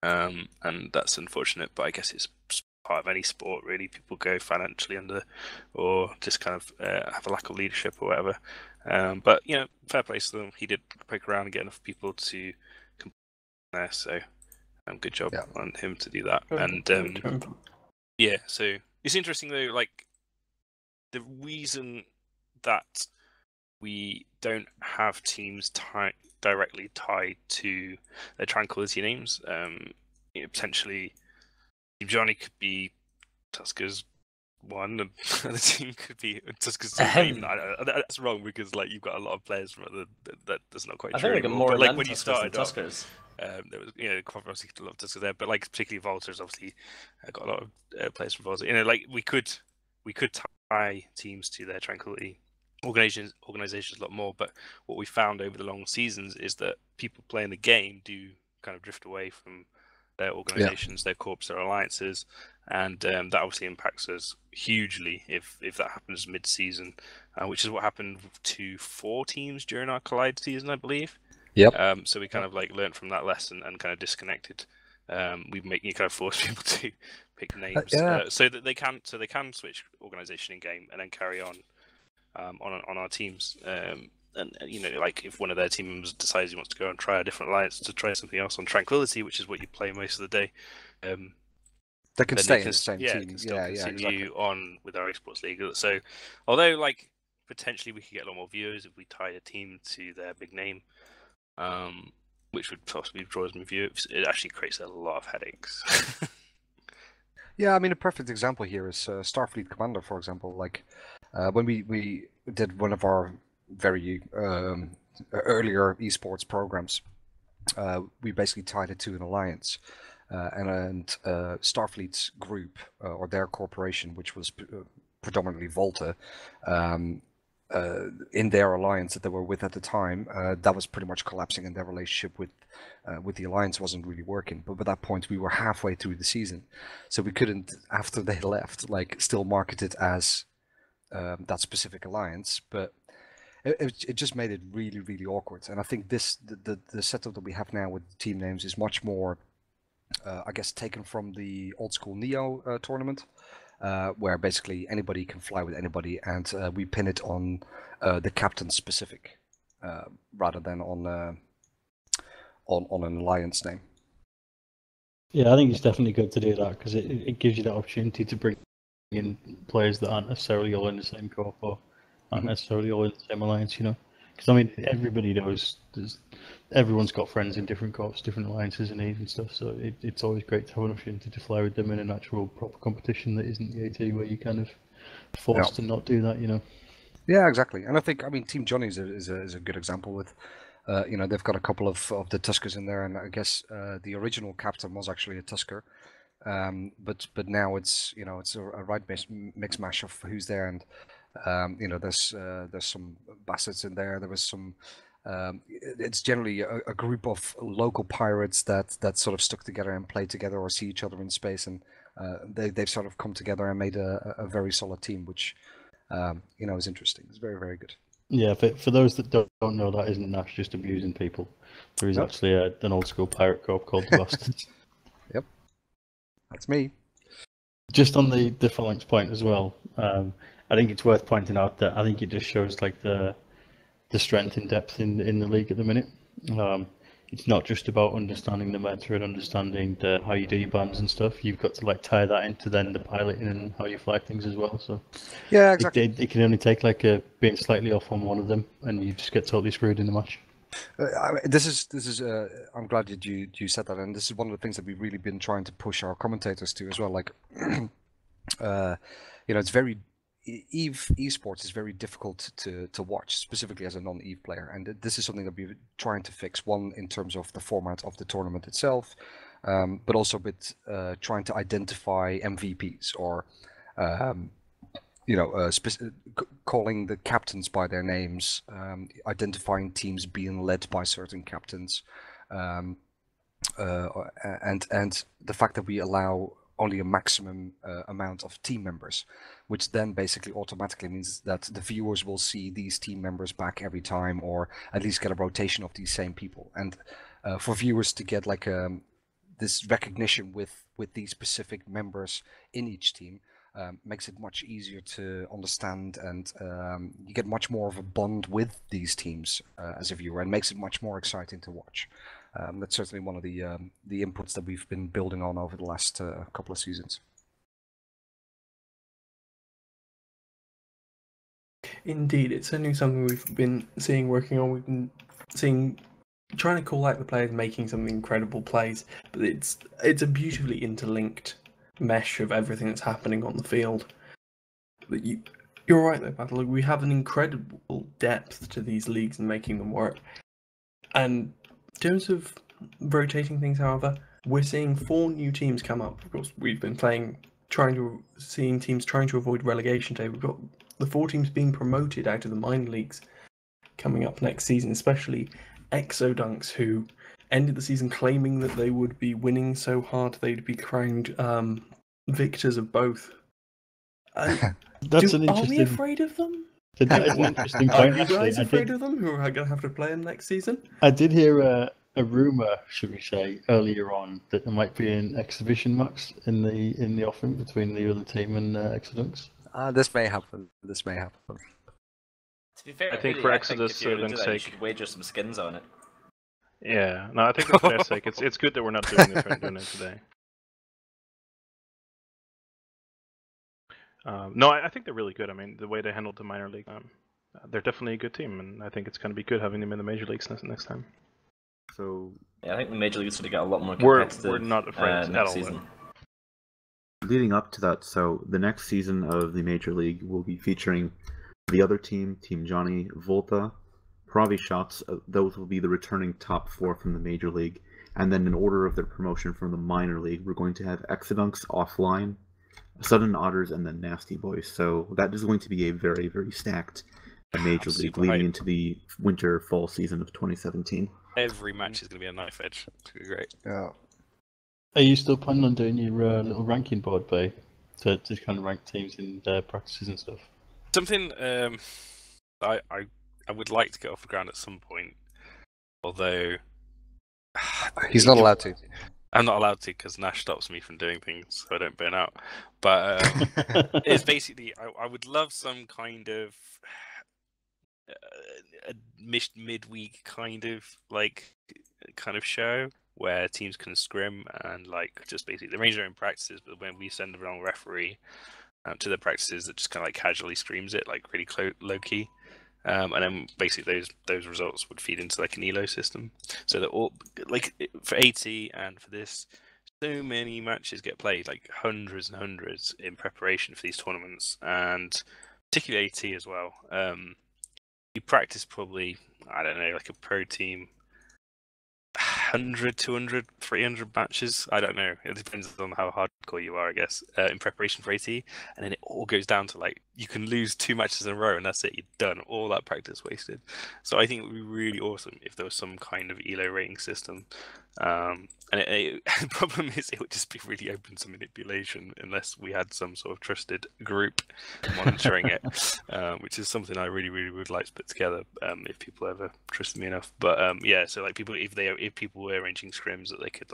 and that's unfortunate. But I guess it's part of any sport, really. People go financially under, or just kind of have a lack of leadership or whatever. But you know, fair play to them. He did poke around and get enough people to compete there, so good job on him to do that. And yeah, so it's interesting though. Like, the reason that we don't have teams directly tied to their Tranquility names, you know, potentially Team Johnny could be Tuskers 1, and the team could be Tuskers 2. That's wrong, because like you've got a lot of players from that's not quite true. I think we got anymore. more But, like, than when you Tuskers than started Tuskers. There was, you know, obviously a lot of Tuskers there, but like particularly Volta's obviously got a lot of players from Volta. You know, like we could tie teams to their Tranquility organizations a lot more, but what we found over the long seasons is that people playing the game do kind of drift away from their organizations, their corps, their alliances, and that obviously impacts us hugely if that happens mid-season, which is what happened to 4 teams during our Collide season, I believe. Yep. So we kind of like learned from that lesson and kind of disconnected We make you kind of force people to pick names yeah. so that they can switch organization in game and then carry on our teams. And you know, like if one of their team members decides he wants to go and try a different alliance to try something else on Tranquility, which is what you play most of the day, they can stay in the same team. Can still continue exactly. on with our esports league. So, although like potentially we could get a lot more viewers if we tied a team to their big name, which would possibly draw some viewers, it actually creates a lot of headaches. Yeah, I mean, a perfect example here is Starfleet Commander, for example. Like when we did one of our very earlier esports programs, we basically tied it to an alliance, and Starfleet's group or their corporation, which was predominantly Volta, in their alliance that they were with at the time, that was pretty much collapsing, and their relationship with the alliance wasn't really working. But by that point, we were halfway through the season, so we couldn't, after they left, like still market it as that specific alliance. But it just made it really, really awkward. And I think the setup that we have now with team names is much more, I guess, taken from the old school Neo tournament. Where basically anybody can fly with anybody, and we pin it on the captain specific, rather than on an alliance name. Yeah, I think it's definitely good to do that because it gives you that opportunity to bring in players that aren't necessarily all in the same corp or aren't necessarily all in the same alliance, you know. Because I mean, everybody knows everyone's got friends in different corps, different alliances and needs and stuff. So it's always great to have an opportunity to fly with them in an actual proper competition that isn't the AT, where you kind of forced to not do that, you know. Yeah, exactly. And I think, I mean, Team Johnny's is a good example with, you know, they've got a couple of the Tuskers in there, and I guess the original captain was actually a Tusker. But now it's, you know, it's a right mix mash of who's there, and you know, there's some Bassets in there. There was some. It's generally a group of local pirates that sort of stuck together and play together or see each other in space, and they've sort of come together and made a very solid team, which you know, is interesting. It's very, very good. Yeah, for those that don't know, that isn't Nash just abusing people. There is actually an old school pirate corps called the Bastards. Yep, that's me. Just on the Phalanx point as well, I think it's worth pointing out that I think it just shows like the strength and depth in the league at the minute. It's not just about understanding the meta and understanding how you do your bans and stuff. You've got to like tie that into then the piloting and how you fly things as well. So yeah, exactly. It can only take like being slightly off on one of them, and you just get totally screwed in the match. This is. I'm glad that you said that, and this is one of the things that we've really been trying to push our commentators to as well. Like, you know, it's very. EVE esports is very difficult to watch, specifically as a non-EVE player, and this is something that we're trying to fix. One, in terms of the format of the tournament itself, but also with trying to identify MVPs or you know, calling the captains by their names, identifying teams being led by certain captains, and the fact that we allow only a maximum amount of team members, which then basically automatically means that the viewers will see these team members back every time, or at least get a rotation of these same people. And for viewers to get like this recognition with these specific members in each team makes it much easier to understand, and you get much more of a bond with these teams as a viewer, and makes it much more exciting to watch. That's certainly one of the inputs that we've been building on over the last couple of seasons. Indeed, it's certainly something we've been seeing working on. We've been seeing, trying to call out the players making some incredible plays, but it's a beautifully interlinked mesh of everything that's happening on the field. But you're right though, Battle. We have an incredible depth to these leagues and making them work. And in terms of rotating things, however, we're seeing 4 new teams come up. Of course, we've been seeing teams trying to avoid relegation day. We've got the 4 teams being promoted out of the minor leagues coming up next season, especially Exodunks, who ended the season claiming that they would be winning so hard they'd be crowned victors of both. Are we afraid of them? That is an interesting point. Are you guys afraid of them, who are going to have to play them next season? I did hear a rumor, should we say, earlier on that there might be an exhibition match in the offing between the other team and Exodus. This may happen. This may happen. To be fair, I think really, for I Exodus think if you're going to do that, you sake, should wager some skins on it. Yeah, no, I think for their sake, it's good that we're not doing it today. No, I think they're really good. I mean, the way they handled the minor league, they're definitely a good team, and I think it's going to be good having them in the major leagues next time. So yeah, I think the major leagues should get a lot more competitive. We're not afraid at all. Season. Leading up to that, so the next season of the major league will be featuring the other team, Team Johnny, Volta, Pravi Shots. Those will be the returning top 4 from the major league, and then in order of their promotion from the minor league, we're going to have Exodunks offline, Sudden Otters, and then Nasty Boys. So that is going to be a very, very stacked major league leading into the winter-fall season of 2017. Every match is going to be a knife edge. It's going to be great. Yeah. Are you still planning on doing your little ranking board, Bay, to kind of rank teams in their practices and stuff? Something I would like to get off the ground at some point, although he's not allowed to. I'm not allowed to because Nash stops me from doing things so I don't burn out. But it's basically I would love some kind of a midweek kind of show where teams can scrim and just basically arrange their own practices, but when we send a referee to the practices that just kind of casually streams it really low key. And then basically those results would feed into an elo system, so that all for AT and for this, so many matches get played, hundreds and hundreds in preparation for these tournaments, and particularly AT as well. You practice probably, I don't know, a pro team, 100, 200, 300 matches. I don't know. It depends on how hardcore you are, I guess, in preparation for AT. And then it all goes down to you can lose 2 matches in a row and that's it. You're done. All that practice wasted. So I think it would be really awesome if there was some kind of ELO rating system. And the problem is it would just be really open to manipulation unless we had some sort of trusted group monitoring it, which is something I really, really would like to put together if people ever trusted me enough. But yeah, so people, if people were arranging scrims that they could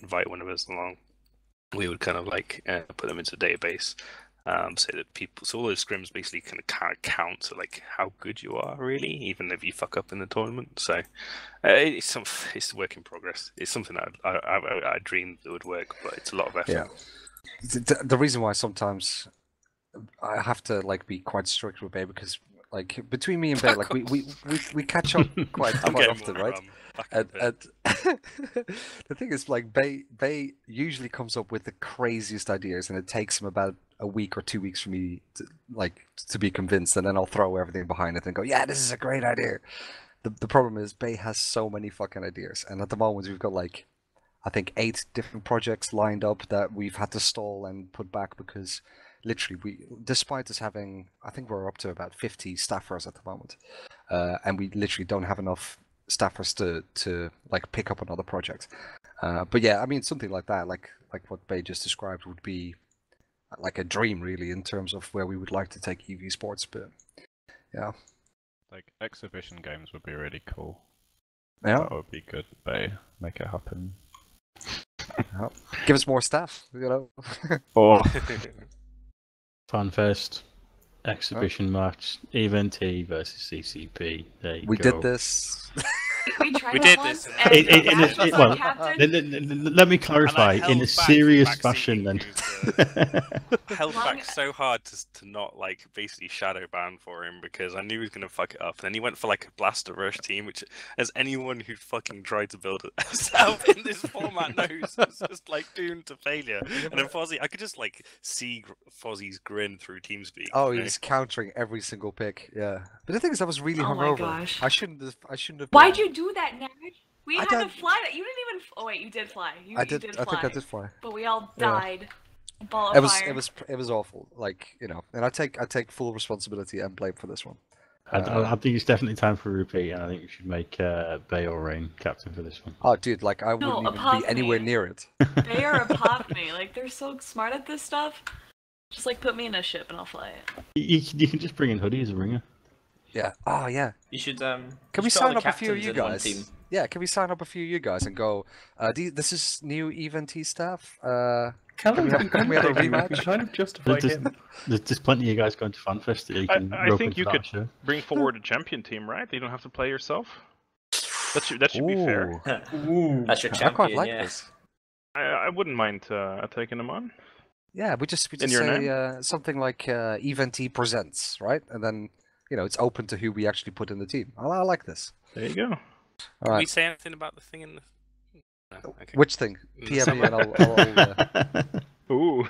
invite one of us along, we would kind of put them into a database. So that so all those scrims basically kind of count to how good you are, really, even if you fuck up in the tournament. So it's a work in progress. It's something that I dreamed that would work, but it's a lot of effort. Yeah. The reason why sometimes I have to be quite strict with Bay, because between me and Bay, we catch up quite often, right? And the thing is, Bay usually comes up with the craziest ideas, and it takes him about a week or 2 weeks for me to be convinced, and then I'll throw everything behind it and go, yeah, this is a great idea. The problem is Bay has so many fucking ideas, and at the moment we've got I think 8 different projects lined up that we've had to stall and put back because literally despite us having, I think we're up to about 50 staffers at the moment, and we literally don't have enough staffers to pick up another project. But yeah, I mean, something like that, like what Bay just described, would be a dream, really, in terms of where we would like to take EV Sports. But yeah, exhibition games would be really cool. Yeah, that would be good. Bay, make it happen. Yeah. Give us more staff, Or FanFest, exhibition match, Event T versus CCP. There you we go. did this. We tried We it did once, this. and Let me clarify in a serious fashion. Then held back so hard to not basically shadow ban for him because I knew he was gonna fuck it up. And then he went for a blaster rush team, which, as anyone who fucking tried to build it herself in this format knows, it's just doomed to failure. And then Fozzie, I could just see Fozzie's grin through TeamSpeak. Oh, he's countering every single pick. Yeah, but the thing is, I was really Oh my hungover. gosh. I shouldn't have. Why'd you do that, Nash? We I had don't- to fly. You didn't even. Oh wait, you did fly. I did. I think I did fly. But we all Yeah. died. Ball of fire. It was awful. And I take full responsibility and blame for this one. I think it's definitely time for a repeat, and I think we should make Bay or Rain captain for this one. Oh, dude, I wouldn't even be anywhere near it. They are Epophany. They're so smart at this stuff. Just put me in a ship and I'll fly it. You can just bring in Hoodie as a ringer. Yeah. Oh, yeah. You should. Can we sign up a few of you guys? Yeah, can we sign up a few of you guys and go? This is new Event staff. Can we have a rematch? kind of justify him. There's plenty of you guys going to FanFest that you can I rope think into you that could show. bring forward a champion team, right? You don't have to play yourself. That should be fair. Ooh. That's your I champion, quite like yeah. this. I wouldn't mind taking them on. Yeah, we just In your say something like Event presents, right? And then it's open to who we actually put in the team. I like this. There you go. Did we say anything about the thing in the... No, okay. Which thing? PM me and I'll Ooh.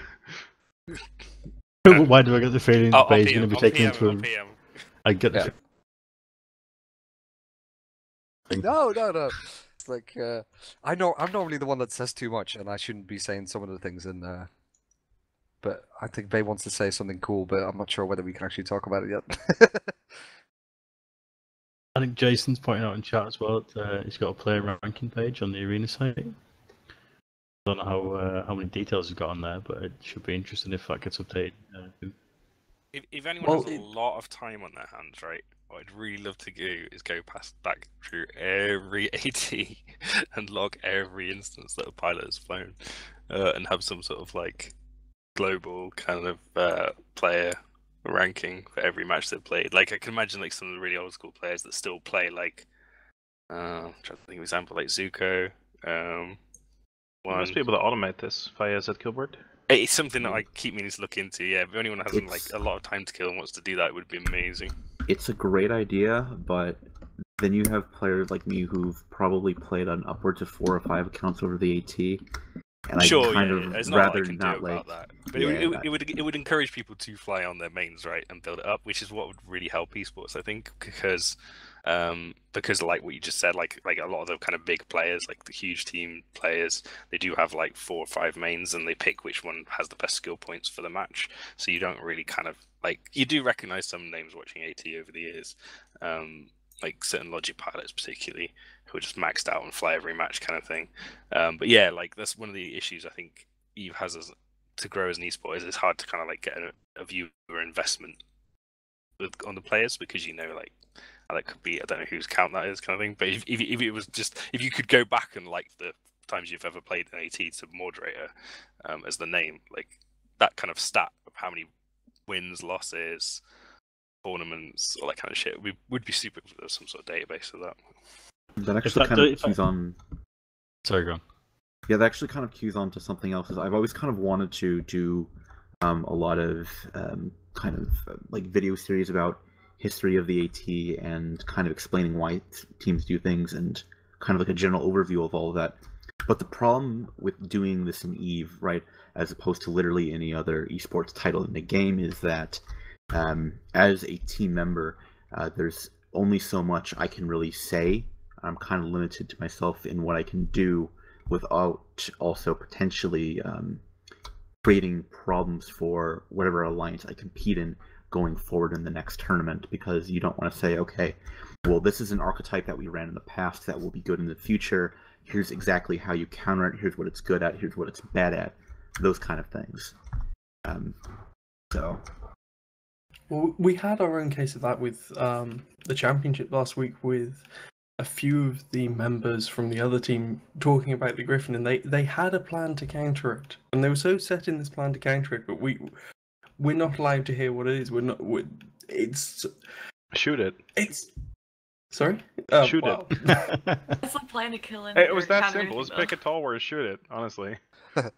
Why do I get the feeling that Bay's going to be taken into a... PM. I get the No. It's like I know I'm normally the one that says too much, and I shouldn't be saying some of the things in there. But I think Bay wants to say something cool, but I'm not sure whether we can actually talk about it yet. I think Jason's pointing out in chat as well that he's got a player ranking page on the arena site. I don't know how many details he's got on there, but it should be interesting if that gets updated. If anyone has a lot of time on their hands, right, what I'd really love to do is go back through every AT and log every instance that a pilot has flown, and have some sort of like global kind of player ranking for every match they've played. Like I can imagine like some of the really old school players that still play like I'm trying to think of an example like Zuko. You must be able to automate this via Zkillboard. It's something that I keep meaning to look into. Yeah, if anyone has like a lot of time to kill and wants to do that, it would be amazing. It's a great idea, but then you have players like me who've probably played on upwards of 4 or 5 accounts over the AT, and sure, I kind yeah, of there's rather not I can not do like. about that. But it would encourage people to fly on their mains, right, and build it up, which is what would really help esports, I think, because like what you just said, like a lot of the kind of big players, like the huge team players, they do have like 4 or 5 mains, and they pick which one has the best skill points for the match. So you don't really kind of like, you do recognize some names watching AT over the years, like certain Logic pilots particularly, who are just maxed out and fly every match kind of thing. But yeah, like that's one of the issues I think Eve has as to grow as an esport, is it's hard to kind of like get a viewer investment on the players, because like that could be, I don't know whose count that is kind of thing, but if it was just, if you could go back and like the times you've ever played an AT to moderator as the name, like that kind of stat of how many wins, losses, tournaments, all that kind of shit would be super if there's some sort of database of that. That actually kind of cues on. Sorry, go on. Yeah, that actually kind of cues on to something else. I've always kind of wanted to do a lot of like video series about history of the AT and kind of explaining why teams do things and kind of like a general overview of all of that. But the problem with doing this in EVE, right, as opposed to literally any other esports title in the game, is that as a team member, there's only so much I can really say. I'm kind of limited to myself in what I can do without also potentially creating problems for whatever alliance I compete in going forward in the next tournament, because you don't want to say, okay, well, this is an archetype that we ran in the past that will be good in the future. Here's exactly how you counter it. Here's what it's good at. Here's what it's bad at. Those kind of things. Well, we had our own case of that with the championship last week, with a few of the members from the other team talking about the Griffin, and they had a plan to counter it, and they were so set in this plan to counter it, but we're not allowed to hear what it is. It's shoot it. It's sorry. Shoot wow. it. It's like plan to kill him. It was that simple. Just pick a tall word, shoot it. Honestly. I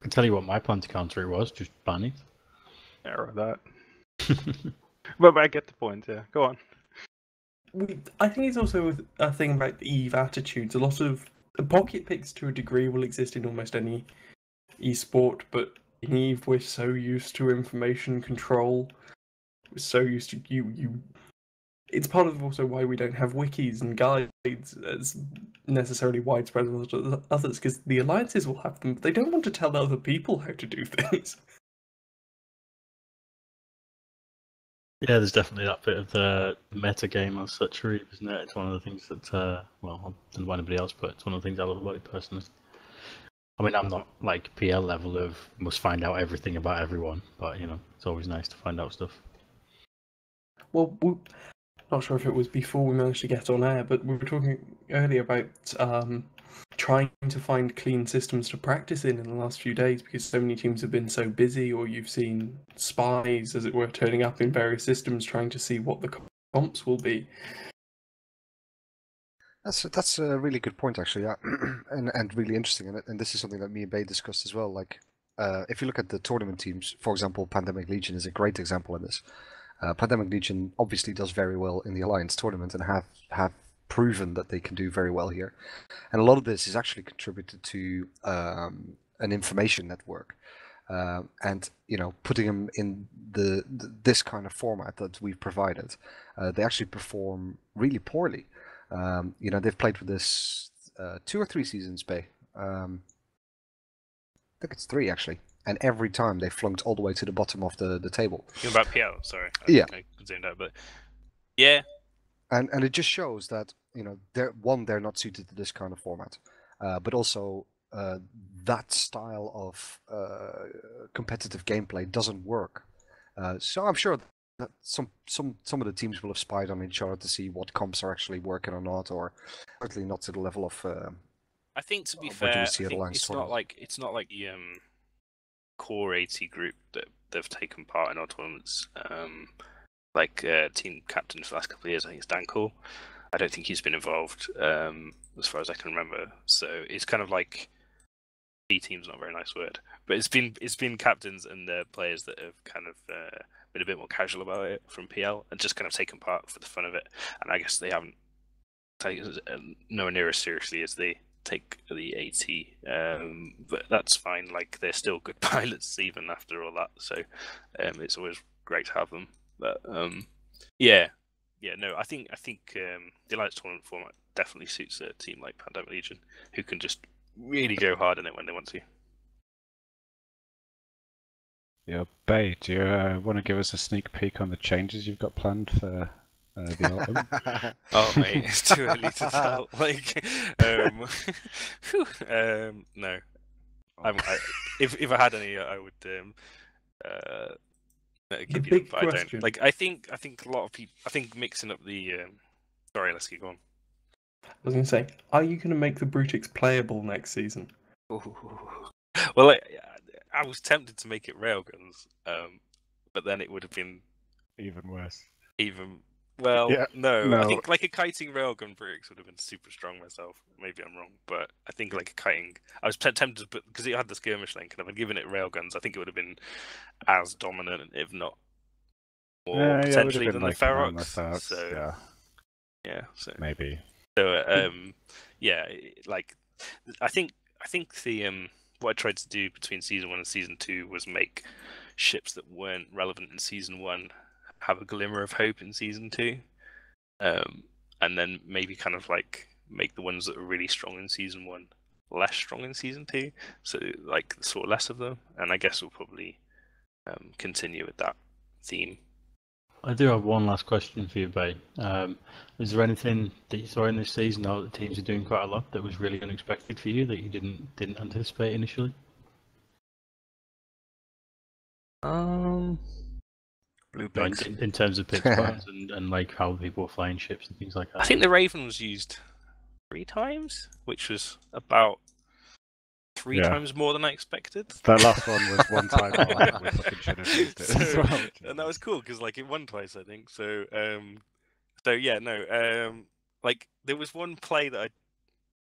can tell you what my plan to counter it was: just ban it. Yeah, or that. But I get the point. Yeah, go on. I think it's also a thing about the EVE attitudes. A lot of pocket picks to a degree will exist in almost any esport, but in EVE we're so used to information control. We're so used to you. It's part of also why we don't have wikis and guides as necessarily widespread as others, because the alliances will have them, but they don't want to tell other people how to do things. Yeah, there's definitely that bit of the meta game as such, isn't it? It's one of the things that, well, I don't know about anybody else, but it's one of the things I love about it personally. I mean, I'm not like PL level of must find out everything about everyone, but it's always nice to find out stuff. Well, not sure if it was before we managed to get on air, but we were talking earlier about trying to find clean systems to practice in the last few days because so many teams have been so busy, or you've seen spies, as it were, turning up in various systems trying to see what the comps will be. That's a really good point, actually, yeah. and really interesting. And this is something that me and Bay discussed as well. Like, if you look at the tournament teams, for example, Pandemic Legion is a great example of this. Pandemic Legion obviously does very well in the Alliance tournament and have proven that they can do very well here. And a lot of this is actually contributed to an information network. And putting them in this kind of format that we've provided, they actually perform really poorly. They've played with this 2 or 3 seasons, Bay. I think it's 3 actually. And every time they flunked all the way to the bottom of the table. You're about PL, sorry. Yeah. I zoomed out, but yeah. And it just shows that they're not suited to this kind of format, but also that style of competitive gameplay doesn't work. So I'm sure that some of the teams will have spied on each other to see what comps are actually working or not, or certainly not to the level of. I think to be fair, it's not like the core AT group that they've taken part in our tournaments. Team captain for the last couple of years, I think it's Dan Cole. I don't think he's been involved as far as I can remember. So it's kind of like B team's not a very nice word, but it's been captains and the players that have kind of been a bit more casual about it from PL and just kind of taken part for the fun of it. And I guess they haven't taken it nowhere near as seriously as they take the AT, but that's fine. Like they're still good pilots even after all that. So it's always great to have them. But I think the Alliance tournament format definitely suits a team like Pandemic Legion, who can just really go hard in it when they want to. Yeah, Bay, do you want to give us a sneak peek on the changes you've got planned for the album? Oh mate, it's too early to tell. No. If I had any, I would give you them, but question. I don't. I think a lot of people. I think mixing up the. Sorry, let's keep going. I was going to say, are you going to make the Brutix playable next season? Well, I was tempted to make it railguns, but then it would have been even worse. No, I think like a kiting railgun Brutix would have been super strong myself. Maybe I'm wrong, but I think like a kiting. I was tempted to put, because it had the skirmish link, and if I'd given it railguns, I think it would have been as dominant, if not more potentially than the Ferox. So so maybe. So I think the what I tried to do between season 1 and season 2 was make ships that weren't relevant in season 1 have a glimmer of hope in season 2, and then maybe kind of like make the ones that are really strong in season 1 less strong in season 2, so like sort of less of them. And I guess we'll probably continue with that theme. I do have one last question for you, Bay. Is there anything that you saw in this season, now that the teams are doing quite a lot, that was really unexpected for you that you didn't anticipate initially? Blue in terms of pit spots and like how people were flying ships and things like that. I think the Raven was used 3 times, which was about 3 times more than I expected. That last one was 1 time more than we fucking should have used it as well. And that was cool because like it won twice, I think. So like there was one play that I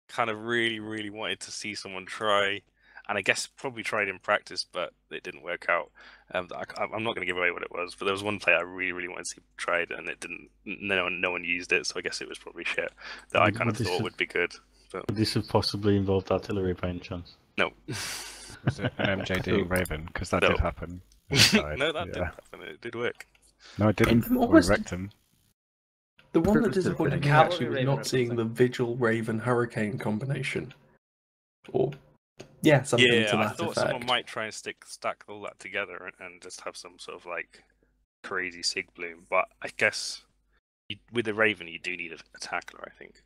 kind of really wanted to see someone try, and I guess probably tried in practice, but it didn't work out. I'm not going to give away what it was, but there was one play I really wanted to see tried, and it didn't. No one used it, so I guess it was probably shit that I kind of thought would be good. But... Would this have possibly involved artillery by any chance? No. Was it an MJD Raven? Because that did happen. No, that did happen. It did work. No, it didn't. We wrecked him. The one that disappointed me actually was not seeing the Vigil Raven Hurricane combination. Or something to that I thought effect. someone might try and stack all that together and just have some sort of like crazy Sig Bloom, but I guess with the Raven you do need a tackler, I think.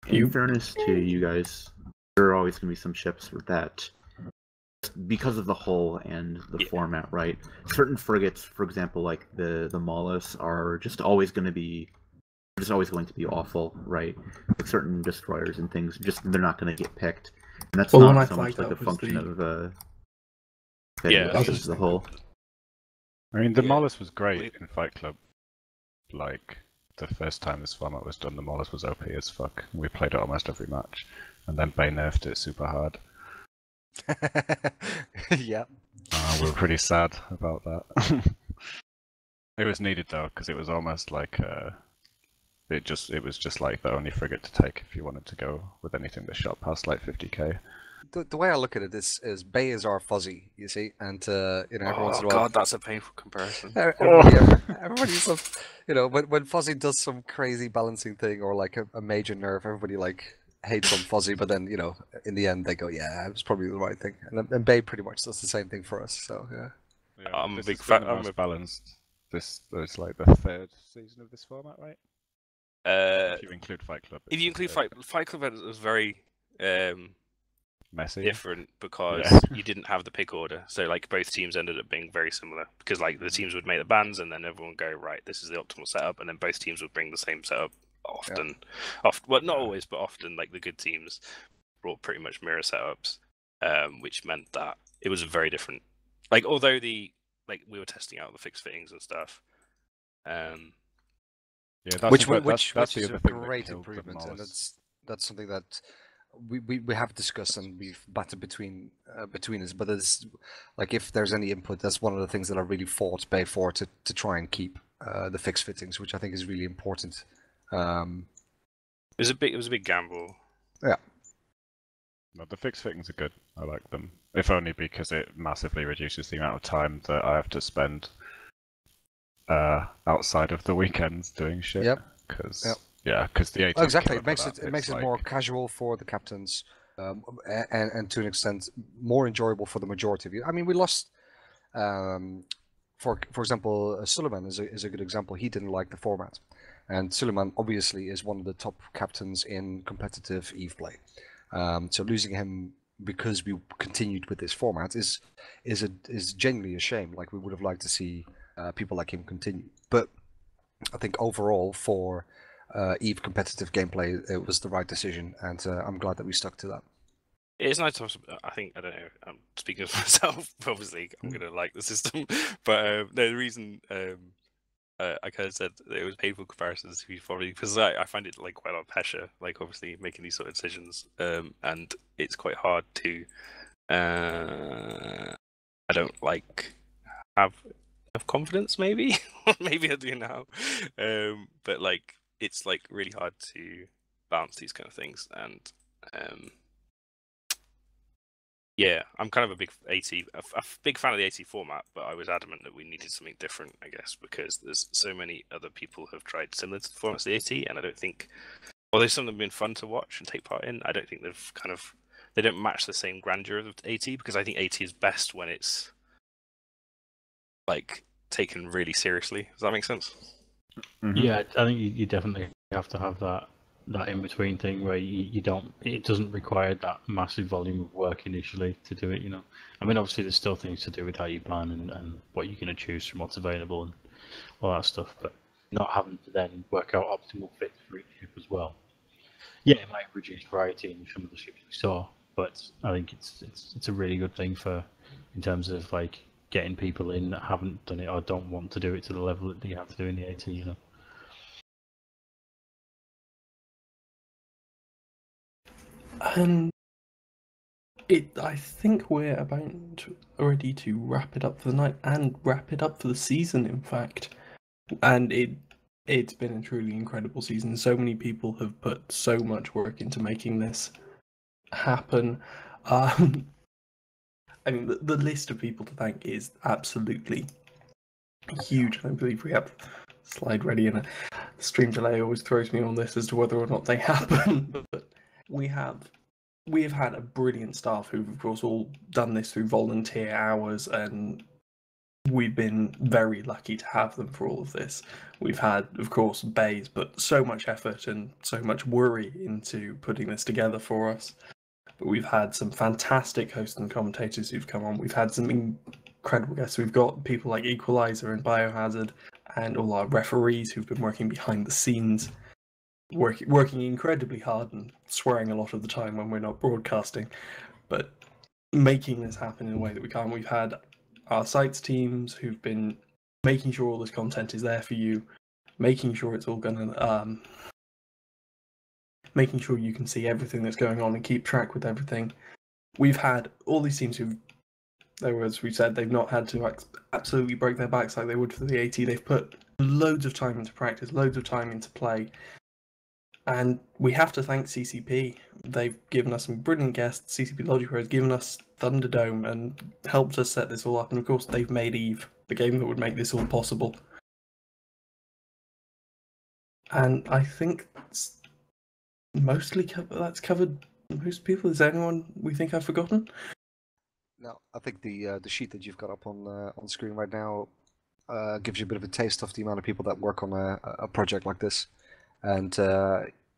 In fairness to you guys, there are always going to be some ships that because of the hull and the format, right? Certain frigates, for example, like the Maulus, are just always going to be awful, right? Like certain destroyers and things, they're not going to get picked, and that's not so much like a function of just the hull. I mean, the Maulus was great in Fight Club. Like, the first time this format was done, the Maulus was OP as fuck. We played it almost every match, and then Bay nerfed it super hard. Yeah. We were pretty sad about that. It was needed though, because it was almost like it was just like the only frigate to take if you wanted to go with anything that shot past like 50k. The way I look at it is Bay is our fuzzy, you see, and every once in a while. God, that's a painful comparison. Everybody's when Fuzzy does some crazy balancing thing or like a major nerf, everybody like hates on Fuzzy, but then in the end they go, yeah, it was probably the right thing, and Bay pretty much does the same thing for us. So yeah, I'm a big fan. I'm balanced. This is like the third season of this format, right? If you include Fight Club. If you include Fight Club, it was very messy, different because you didn't have the pick order. So like both teams ended up being very similar because like the teams would make the bans and then everyone would go, right, this is the optimal setup, and then both teams would bring the same setup often. Well, not always, but often. Like the good teams brought pretty much mirror setups, which meant that it was very different. Like although we were testing out the fixed fittings and stuff. Which is a great improvement, and that's something that we have discussed and we've batted between us. But it's like if there's any input, that's one of the things that I really fought Bay for to try and keep the fixed fittings, which I think is really important. It was a big gamble. Yeah. No, the fixed fittings are good. I like them, if only because it massively reduces the amount of time that I have to spend outside of the weekends doing shit. Yep. Because the 18th exactly, it makes it more casual for the captains, and to an extent more enjoyable for the majority of you. I mean, we lost, for example, Suleiman is a good example. He didn't like the format, and Suleiman obviously is one of the top captains in competitive EVE play. So losing him because we continued with this format is genuinely a shame. Like we would have liked to see people like him continue, but I think overall for EVE competitive gameplay, it was the right decision, and I'm glad that we stuck to that. It's nice to. I think I don't know. I'm speaking of myself. Obviously, I'm gonna like the system, but the reason I kind of said that it was painful comparisons to you probably because I find it like quite a lot of pressure, like obviously making these sort of decisions, and it's quite hard to. I don't like have confidence, maybe. Maybe I do now, but like it's like really hard to balance these kind of things, and yeah, I'm kind of a big big fan of the AT format, but I was adamant that we needed something different, I guess, because there's so many other people who have tried similar to the formats of the AT, and I don't think, although some of them have been fun to watch and take part in, I don't think they don't match the same grandeur of AT, because I think AT is best when it's like taken really seriously. Does that make sense? Mm-hmm. Yeah, I think you definitely have to have that in between thing where it doesn't require that massive volume of work initially to do it. I mean, obviously there's still things to do with how you plan and what you're going to choose from what's available and all that stuff, but not having to then work out optimal fits for each ship as well. Yeah, it might reduce variety in some of the ships we saw, but I think it's a really good thing in terms of like getting people in that haven't done it or don't want to do it to the level that you have to do in the AT. I think we're about ready to wrap it up for the night and wrap it up for the season, in fact. And it's been a truly incredible season. So many people have put so much work into making this happen. I mean, the list of people to thank is absolutely huge. I believe we have a slide ready, and a stream delay always throws me on this as to whether or not they happen. But we have had a brilliant staff who've, of course, all done this through volunteer hours, and we've been very lucky to have them for all of this. We've had, of course, Bays, but so much effort and so much worry into putting this together for us. but we've had some fantastic hosts and commentators who've come on. We've had some incredible guests. We've got people like Equalizer and Biohazard, and all our referees who've been working behind the scenes, working incredibly hard and swearing a lot of the time when we're not broadcasting, but making this happen in a way that we can. We've had our sites teams who've been making sure all this content is there for you, making sure it's all gonna making sure you can see everything that's going on and keep track with everything. We've had all these teams who've, as we said, they've not had to absolutely break their backs like they would for the AT. They've put loads of time into practice, loads of time into play. And we have to thank CCP. They've given us some brilliant guests. CCP Logic has given us Thunderdome and helped us set this all up. And of course, they've made EVE, the game that would make this all possible. And I think that's covered most people. Is there anyone we think I've forgotten? No, I think the sheet that you've got up on screen right now gives you a bit of a taste of the amount of people that work on a project like this. And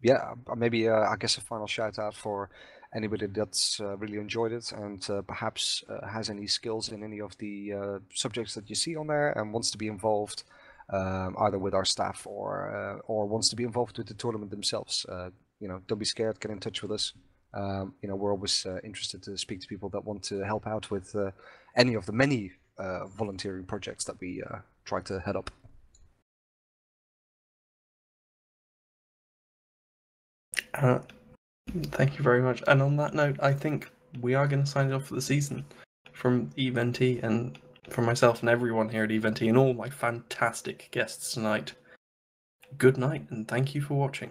yeah, maybe I guess a final shout out for anybody that's really enjoyed it and perhaps has any skills in any of the subjects that you see on there and wants to be involved either with our staff or wants to be involved with the tournament themselves. Don't be scared, get in touch with us. We're always interested to speak to people that want to help out with any of the many volunteering projects that we try to head up. Thank you very much. And on that note, I think we are going to sign it off for the season. From EVNT and from myself and everyone here at EVNT and all my fantastic guests tonight, good night and thank you for watching.